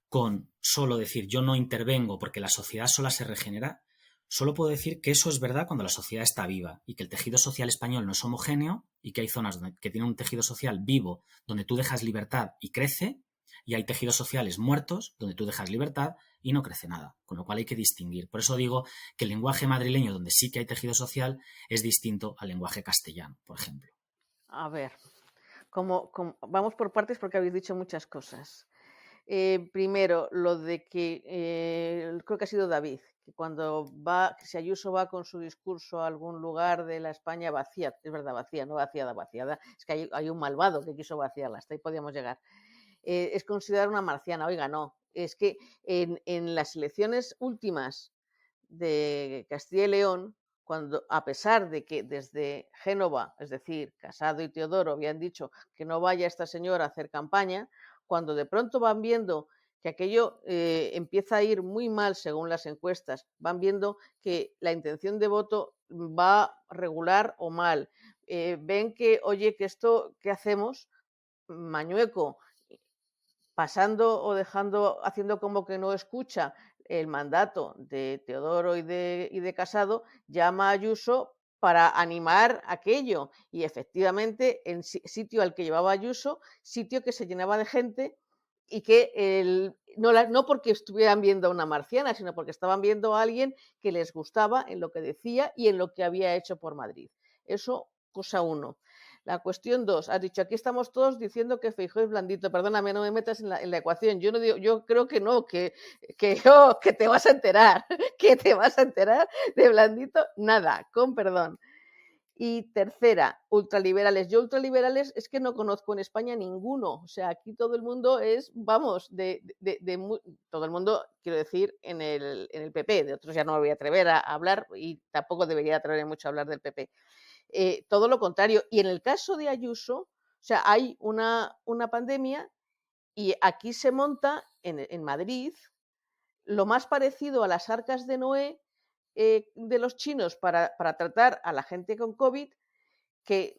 con solo decir yo no intervengo porque la sociedad sola se regenera, solo puedo decir que eso es verdad cuando la sociedad está viva y que el tejido social español no es homogéneo y que hay zonas que tienen un tejido social vivo donde tú dejas libertad y crece, y hay tejidos sociales muertos donde tú dejas libertad y no crece nada, con lo cual hay que distinguir. Por eso digo que el lenguaje madrileño, donde sí que hay tejido social, es distinto al lenguaje castellano, por ejemplo. A ver, vamos por partes porque habéis dicho muchas cosas. Primero, lo de que creo que ha sido David, que si Ayuso va con su discurso a algún lugar de la España vacía, es verdad, vacía, no vaciada, es que hay un malvado que quiso vaciarla, hasta ahí podíamos llegar. Es considerada una marciana. Oiga, no, es que en las elecciones últimas de Castilla y León, a pesar de que desde Génova, es decir, Casado y Teodoro, habían dicho que no vaya esta señora a hacer campaña, cuando de pronto van viendo que aquello empieza a ir muy mal según las encuestas, van viendo que la intención de voto va regular o mal, ven que, oye, que esto, ¿qué hacemos? Mañueco, pasando o haciendo como que no escucha el mandato de Teodoro y de Casado, llama a Ayuso para animar aquello. Y efectivamente, en sitio al que llevaba Ayuso, sitio que se llenaba de gente y que no porque estuvieran viendo a una marciana, sino porque estaban viendo a alguien que les gustaba en lo que decía y en lo que había hecho por Madrid. Eso, cosa uno. La cuestión 2, has dicho, aquí estamos todos diciendo que Feijóo es blandito. Perdóname, no me metas en la ecuación. Yo no digo, yo creo que no, que te vas a enterar, que te vas a enterar de blandito, nada, con perdón. Y tercera, ultraliberales. Yo ultraliberales es que no conozco en España ninguno. O sea, aquí todo el mundo es, vamos, todo el mundo, quiero decir, en el PP. De otros ya no me voy a atrever a hablar y tampoco debería atrever mucho a hablar del PP. Todo lo contrario. Y en el caso de Ayuso, o sea, hay una pandemia y aquí se monta en Madrid lo más parecido a las arcas de Noé de los chinos para tratar a la gente con COVID que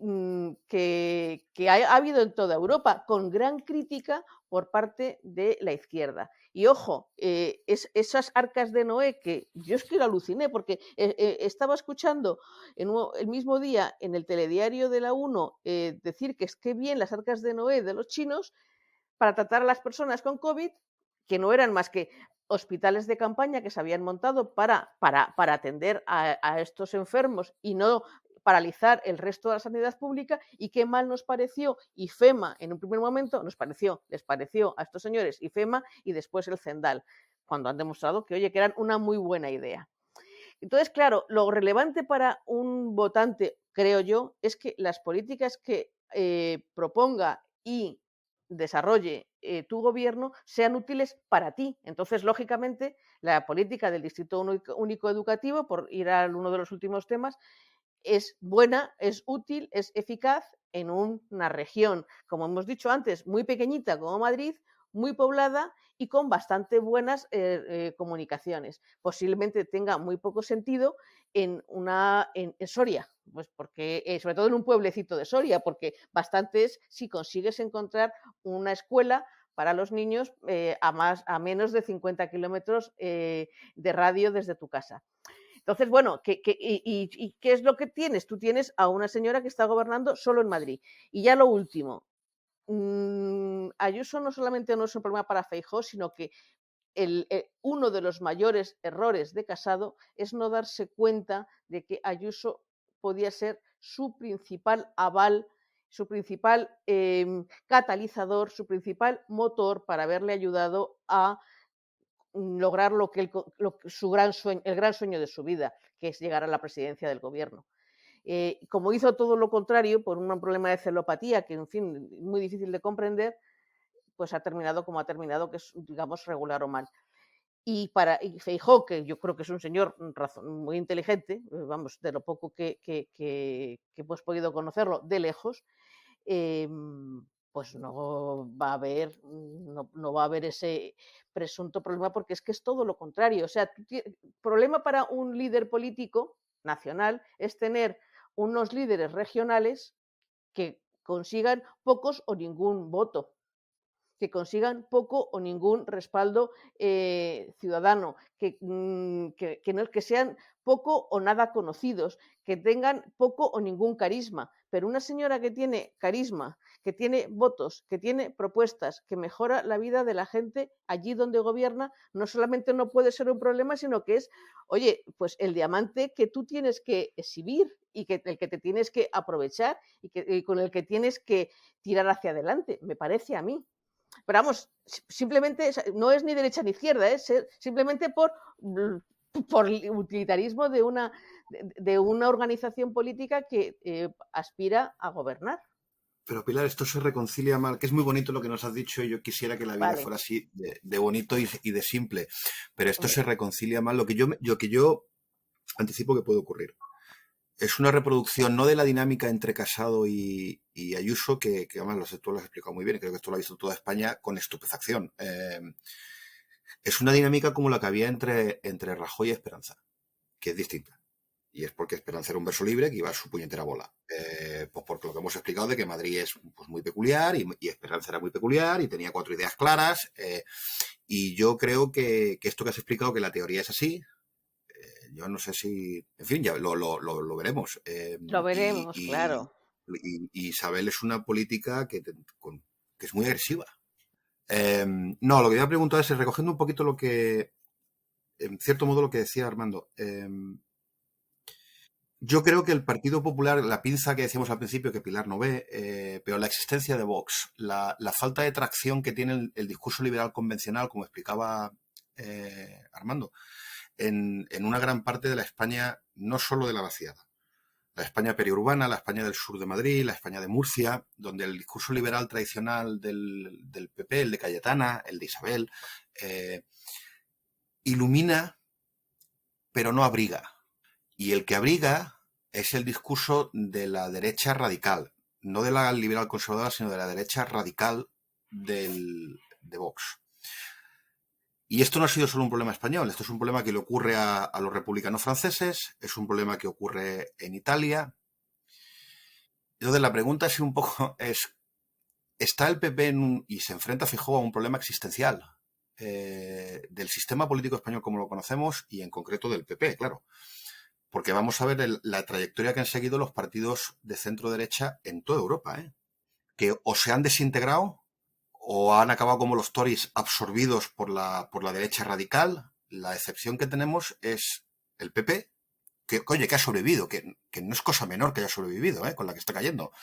ha habido en toda Europa, con gran crítica por parte de la izquierda. Y ojo, esas arcas de Noé, que yo es que lo aluciné, porque estaba escuchando el mismo día en el telediario de la 1 decir que es que bien las arcas de Noé de los chinos para tratar a las personas con COVID, que no eran más que hospitales de campaña que se habían montado para atender a estos enfermos y no paralizar el resto de la sanidad pública. Y qué mal nos pareció IFEMA en un primer momento, les pareció a estos señores IFEMA y después el Cendal, cuando han demostrado que, oye, que eran una muy buena idea. Entonces, claro, lo relevante para un votante, creo yo, es que las políticas que proponga y desarrolle tu gobierno sean útiles para ti. Entonces, lógicamente, la política del Distrito Único Educativo, por ir a uno de los últimos temas, es buena, es útil, es eficaz en una región, como hemos dicho antes, muy pequeñita como Madrid, muy poblada y con bastante buenas comunicaciones. Posiblemente tenga muy poco sentido en Soria, pues porque, sobre todo en un pueblecito de Soria, porque bastante es si consigues encontrar una escuela para los niños a menos de 50 kilómetros de radio desde tu casa. Entonces, bueno, ¿y qué es lo que tienes? Tú tienes a una señora que está gobernando solo en Madrid. Y ya lo último, Ayuso no solamente no es un problema para Feijóo, sino que uno de los mayores errores de Casado es no darse cuenta de que Ayuso podía ser su principal aval, su principal catalizador, su principal motor para haberle ayudado a lograr el gran sueño de su vida, que es llegar a la presidencia del gobierno. Como hizo todo lo contrario, por un problema de celopatía, que en fin, muy difícil de comprender, pues ha terminado como ha terminado, que es, digamos, regular o mal. Y Feijóo, que yo creo que es un señor muy inteligente, vamos, de lo poco que hemos podido conocerlo de lejos, pues no va a haber ese presunto problema, porque es que es todo lo contrario. O sea, problema para un líder político nacional es tener unos líderes regionales que consigan pocos o ningún voto, que consigan poco o ningún respaldo ciudadano, que sean poco o nada conocidos, que tengan poco o ningún carisma. Pero una señora que tiene carisma, que tiene votos, que tiene propuestas, que mejora la vida de la gente allí donde gobierna, no solamente no puede ser un problema, sino que es, oye, pues el diamante que tú tienes que exhibir y el que te tienes que aprovechar y con el que tienes que tirar hacia adelante, me parece a mí. Pero vamos, simplemente no es ni derecha ni izquierda, es simplemente por utilitarismo de una organización política que aspira a gobernar. Pero Pilar, esto se reconcilia mal, que es muy bonito lo que nos has dicho y yo quisiera que la vida fuera así de bonito y de simple, pero esto se reconcilia mal. Lo que yo anticipo que puede ocurrir es una reproducción no de la dinámica entre Casado y Ayuso, que además tú lo has explicado muy bien, creo que esto lo ha visto toda España con estupefacción. Es una dinámica como la que había entre Rajoy y Esperanza, que es distinta. Y es porque Esperanza era un verso libre que iba a su puñetera bola. Pues porque lo que hemos explicado de que Madrid es pues, muy peculiar y Esperanza era muy peculiar y tenía 4 ideas claras. Y yo creo que esto que has explicado, que la teoría es así, yo no sé si... En fin, ya lo veremos. Lo veremos, claro. Y Isabel es una política que es muy agresiva. No, lo que yo me pregunto es, recogiendo un poquito lo que... En cierto modo lo que decía Armando... Yo creo que el Partido Popular, la pinza que decíamos al principio que Pilar no ve, pero la existencia de Vox, la falta de tracción que tiene el discurso liberal convencional, como explicaba Armando, en una gran parte de la España, no solo de la vaciada, la España periurbana, la España del sur de Madrid, la España de Murcia, donde el discurso liberal tradicional del PP, el de Cayetana, el de Isabel, ilumina, pero no abriga. Y el que abriga es el discurso de la derecha radical, no de la liberal conservadora, sino de la derecha radical de Vox. Y esto no ha sido solo un problema español, esto es un problema que le ocurre a los republicanos franceses, es un problema que ocurre en Italia. Entonces la pregunta es un poco, ¿está el PP y se enfrenta Feijóo a un problema existencial del sistema político español como lo conocemos y en concreto del PP, claro? Porque vamos a ver la trayectoria que han seguido los partidos de centro-derecha en toda Europa, que o se han desintegrado o han acabado como los Tories absorbidos por la derecha radical. La excepción que tenemos es el PP, que ha sobrevivido, que no es cosa menor que haya sobrevivido, con la que está cayendo.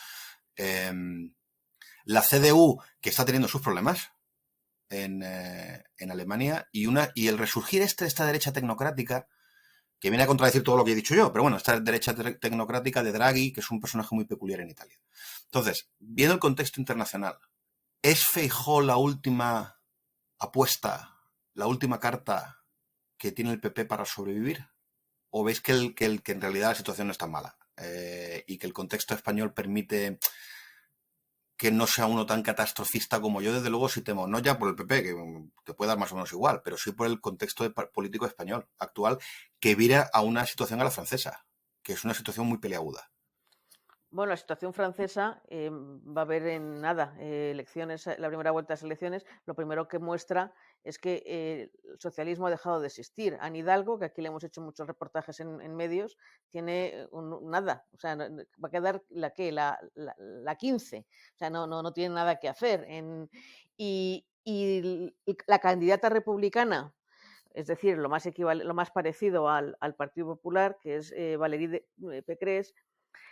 La CDU, que está teniendo sus problemas en Alemania, y el resurgir esta derecha tecnocrática, que viene a contradecir todo lo que he dicho yo, pero bueno, esta derecha tecnocrática de Draghi, que es un personaje muy peculiar en Italia. Entonces, viendo el contexto internacional, ¿es Feijóo la última apuesta, la última carta que tiene el PP para sobrevivir? ¿O veis que en realidad la situación no es tan mala y que el contexto español permite que no sea uno tan catastrofista como yo? Desde luego sí temo, no ya por el PP, que puede dar más o menos igual, pero sí por el contexto político español actual, que vira a una situación a la francesa, que es una situación muy peleaguda. Bueno, la situación francesa va a haber en nada elecciones, la primera vuelta de las elecciones, lo primero que muestra es que el socialismo ha dejado de existir. Anne Hidalgo, que aquí le hemos hecho muchos reportajes en medios, tiene nada, o sea, va a quedar la 15, o sea, no tiene nada que hacer. Y la candidata republicana, es decir, lo más parecido al Partido Popular, que es Valérie Pécresse,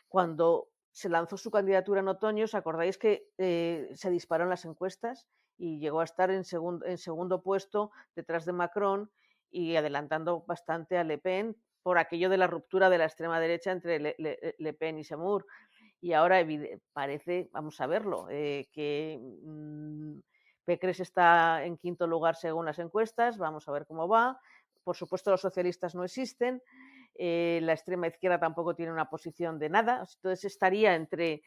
cuando se lanzó su candidatura en otoño, ¿os acordáis que se disparó en las encuestas y llegó a estar en segundo puesto detrás de Macron y adelantando bastante a Le Pen por aquello de la ruptura de la extrema derecha entre Le Pen y Zemmour? Y ahora parece, vamos a verlo, que Pécresse está en quinto lugar según las encuestas, vamos a ver cómo va. Por supuesto, los socialistas no existen. La extrema izquierda tampoco tiene una posición de nada, entonces estaría entre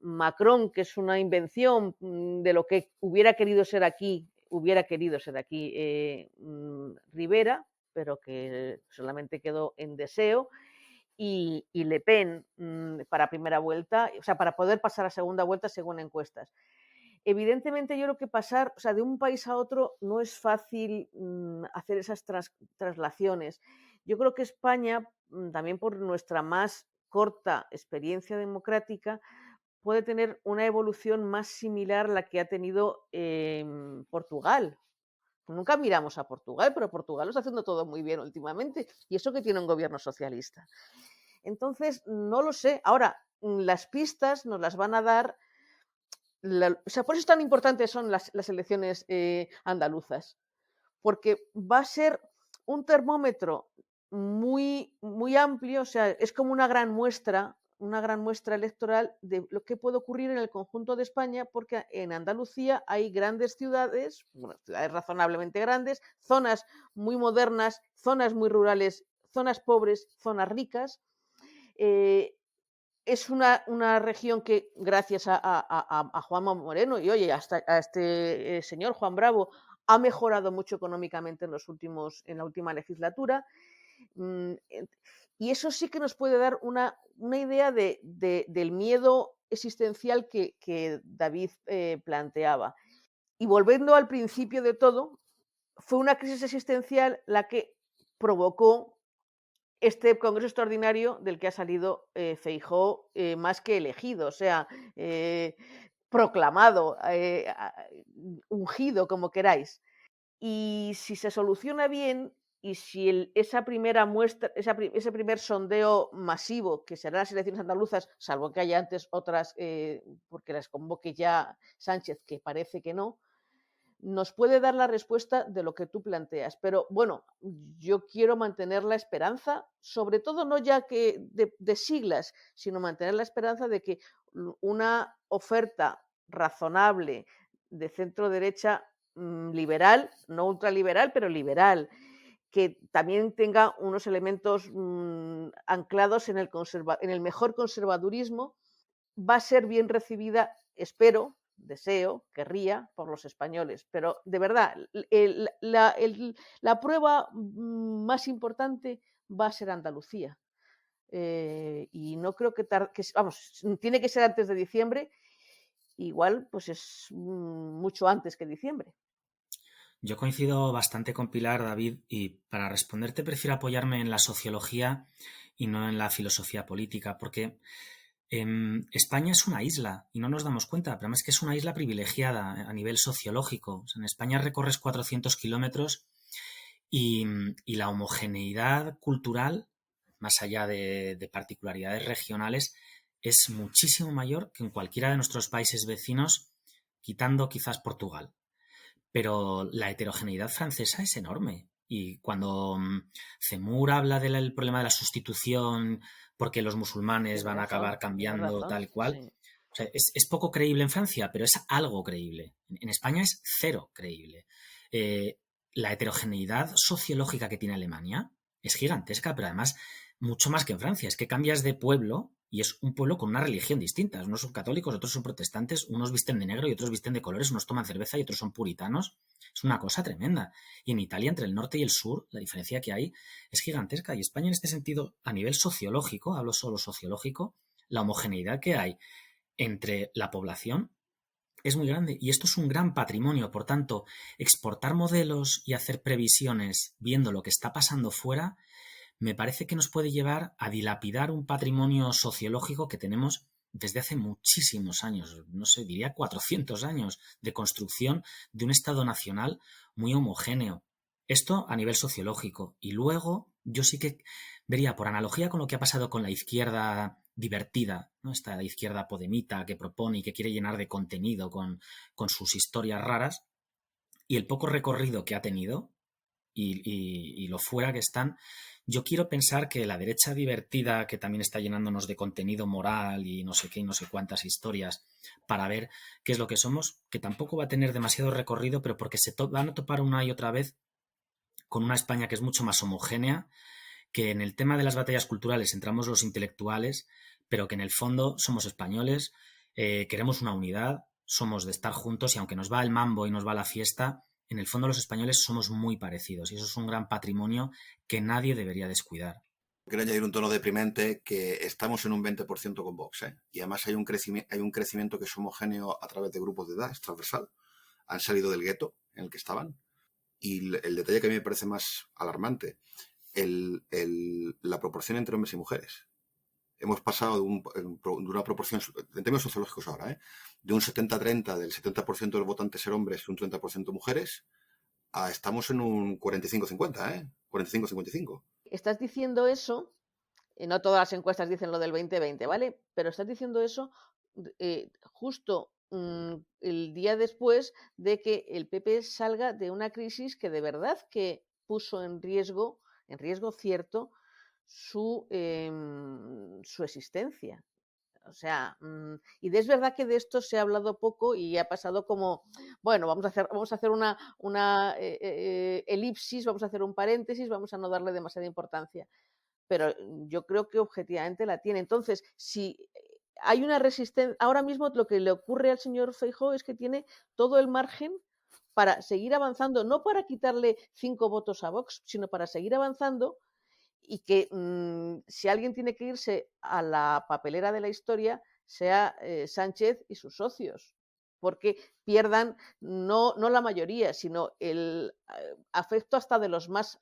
Macron, que es una invención de lo que hubiera querido ser aquí Rivera, pero que solamente quedó en deseo, y Le Pen para primera vuelta, o sea, para poder pasar a segunda vuelta según encuestas. Evidentemente, yo creo que pasar, o sea, de un país a otro no es fácil hacer esas traslaciones. Yo creo que España, también por nuestra más corta experiencia democrática, puede tener una evolución más similar a la que ha tenido Portugal. Nunca miramos a Portugal, pero Portugal lo está haciendo todo muy bien últimamente, y eso que tiene un gobierno socialista. Entonces, no lo sé. Ahora, las pistas nos las van a dar. O sea, por eso tan importantes son las elecciones andaluzas, porque va a ser un termómetro muy, muy amplio, o sea, es como una gran muestra electoral de lo que puede ocurrir en el conjunto de España, porque en Andalucía hay grandes ciudades, bueno, ciudades razonablemente grandes, zonas muy modernas, zonas muy rurales, zonas pobres, zonas ricas. Es una región que, gracias a Juanma Moreno y, oye, hasta a este señor Juan Bravo, ha mejorado mucho económicamente en la última legislatura. Y eso sí que nos puede dar una idea del miedo existencial que David planteaba. Y volviendo al principio de todo, fue una crisis existencial la que provocó este Congreso Extraordinario del que ha salido Feijóo más que elegido, o sea, proclamado, ungido, como queráis. Y si se soluciona bien, y si esa primera muestra, ese primer sondeo masivo, que serán las elecciones andaluzas, salvo que haya antes otras, porque las convoque ya Sánchez, que parece que no, nos puede dar la respuesta de lo que tú planteas. Pero bueno, yo quiero mantener la esperanza, sobre todo no ya que de siglas, sino mantener la esperanza de que una oferta razonable de centro derecha liberal, no ultraliberal, pero liberal, que también tenga unos elementos anclados en el mejor conservadurismo, va a ser bien recibida, espero, deseo, querría, por los españoles. Pero de verdad, la prueba más importante va a ser Andalucía. Y no creo vamos, tiene que ser antes de diciembre. Igual, pues es mucho antes que diciembre. Yo coincido bastante con Pilar, David, y para responderte prefiero apoyarme en la sociología y no en la filosofía política, porque España es una isla y no nos damos cuenta, pero además es que es una isla privilegiada a nivel sociológico. O sea, en España recorres 400 kilómetros y la homogeneidad cultural, más allá de particularidades regionales, es muchísimo mayor que en cualquiera de nuestros países vecinos, quitando quizás Portugal. Pero la heterogeneidad francesa es enorme. Y cuando Zemmour habla del problema de la sustitución porque los musulmanes van a acabar cambiando tal cual, sí. O sea, es poco creíble en Francia, pero es algo creíble. En España es cero creíble. La heterogeneidad sociológica que tiene Alemania es gigantesca, pero además mucho más que en Francia. Es que cambias de pueblo y es un pueblo con una religión distinta. Unos son católicos, otros son protestantes, unos visten de negro y otros visten de colores, unos toman cerveza y otros son puritanos. Es una cosa tremenda. Y en Italia, entre el norte y el sur, la diferencia que hay es gigantesca. Y España, en este sentido, a nivel sociológico, hablo solo sociológico, la homogeneidad que hay entre la población es muy grande. Y esto es un gran patrimonio. Por tanto, exportar modelos y hacer previsiones viendo lo que está pasando fuera me parece que nos puede llevar a dilapidar un patrimonio sociológico que tenemos desde hace muchísimos años, no sé, diría 400 años de construcción de un Estado nacional muy homogéneo. Esto a nivel sociológico. Y luego yo sí que vería, por analogía con lo que ha pasado con la izquierda divertida, ¿no? Esta izquierda podemita que propone y que quiere llenar de contenido con sus historias raras, y el poco recorrido que ha tenido y lo fuera que están. Yo quiero pensar que la derecha divertida, que también está llenándonos de contenido moral y no sé qué y no sé cuántas historias para ver qué es lo que somos, que tampoco va a tener demasiado recorrido, pero porque se van a topar una y otra vez con una España que es mucho más homogénea, que en el tema de las batallas culturales entramos los intelectuales, pero que en el fondo somos españoles, queremos una unidad, somos de estar juntos y aunque nos va el mambo y nos va la fiesta, en el fondo los españoles somos muy parecidos y eso es un gran patrimonio que nadie debería descuidar. Quiero añadir un tono deprimente, que estamos en un 20% con Vox, ¿eh? Y además hay un crecimiento que es homogéneo a través de grupos de edad, es transversal. Han salido del gueto en el que estaban. Y el detalle que a mí me parece más alarmante, la proporción entre hombres y mujeres. Hemos pasado de una proporción, en términos sociológicos ahora, de un 70-30, del 70% de los votantes ser hombres y un 30% mujeres, a estamos en un 45-50, 45-55. Estás diciendo eso, no todas las encuestas dicen lo del 2020, ¿vale? Pero estás diciendo eso justo el día después de que el PP salga de una crisis que de verdad que puso en riesgo cierto, su existencia. O sea, y es verdad que de esto se ha hablado poco y ha pasado como, bueno, vamos a hacer una elipsis, vamos a hacer un paréntesis, vamos a no darle demasiada importancia. Pero yo creo que objetivamente la tiene. Entonces, si hay una resistencia, ahora mismo lo que le ocurre al señor Feijóo es que tiene todo el margen para seguir avanzando, no para quitarle 5 votos a Vox, sino para seguir avanzando, y que si alguien tiene que irse a la papelera de la historia sea Sánchez y sus socios, porque pierdan no la mayoría, sino el afecto hasta de los más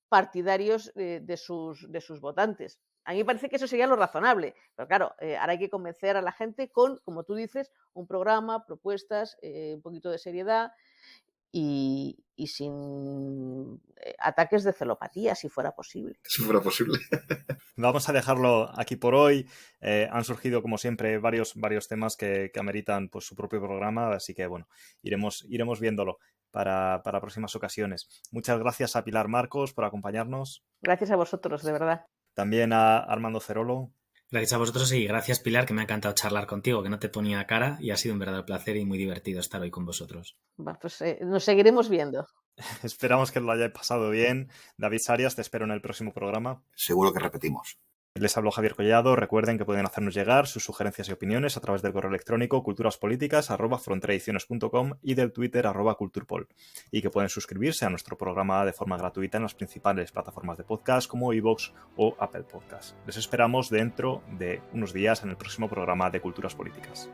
partidarios de sus votantes. A mí me parece que eso sería lo razonable, pero claro, ahora hay que convencer a la gente con, como tú dices, un programa, propuestas, un poquito de seriedad y sin ataques de celopatía, si fuera posible. Si fuera posible. Vamos a dejarlo aquí por hoy. Han surgido, como siempre, varios temas que ameritan pues, su propio programa, así que bueno, iremos viéndolo para próximas ocasiones. Muchas gracias a Pilar Marcos por acompañarnos. Gracias a vosotros, de verdad. También a Armando Cerolo. Gracias a vosotros y gracias, Pilar, que me ha encantado charlar contigo, que no te ponía cara y ha sido un verdadero placer y muy divertido estar hoy con vosotros. Pues nos seguiremos viendo. Esperamos que lo hayáis pasado bien. David Sarias, te espero en el próximo programa. Seguro que repetimos. Les habló Javier Collado. Recuerden que pueden hacernos llegar sus sugerencias y opiniones a través del correo electrónico culturaspolíticas@fronteraediciones.com y del Twitter @culturpol, y que pueden suscribirse a nuestro programa de forma gratuita en las principales plataformas de podcast como iVoox o Apple Podcast. Les esperamos dentro de unos días en el próximo programa de Culturas Políticas.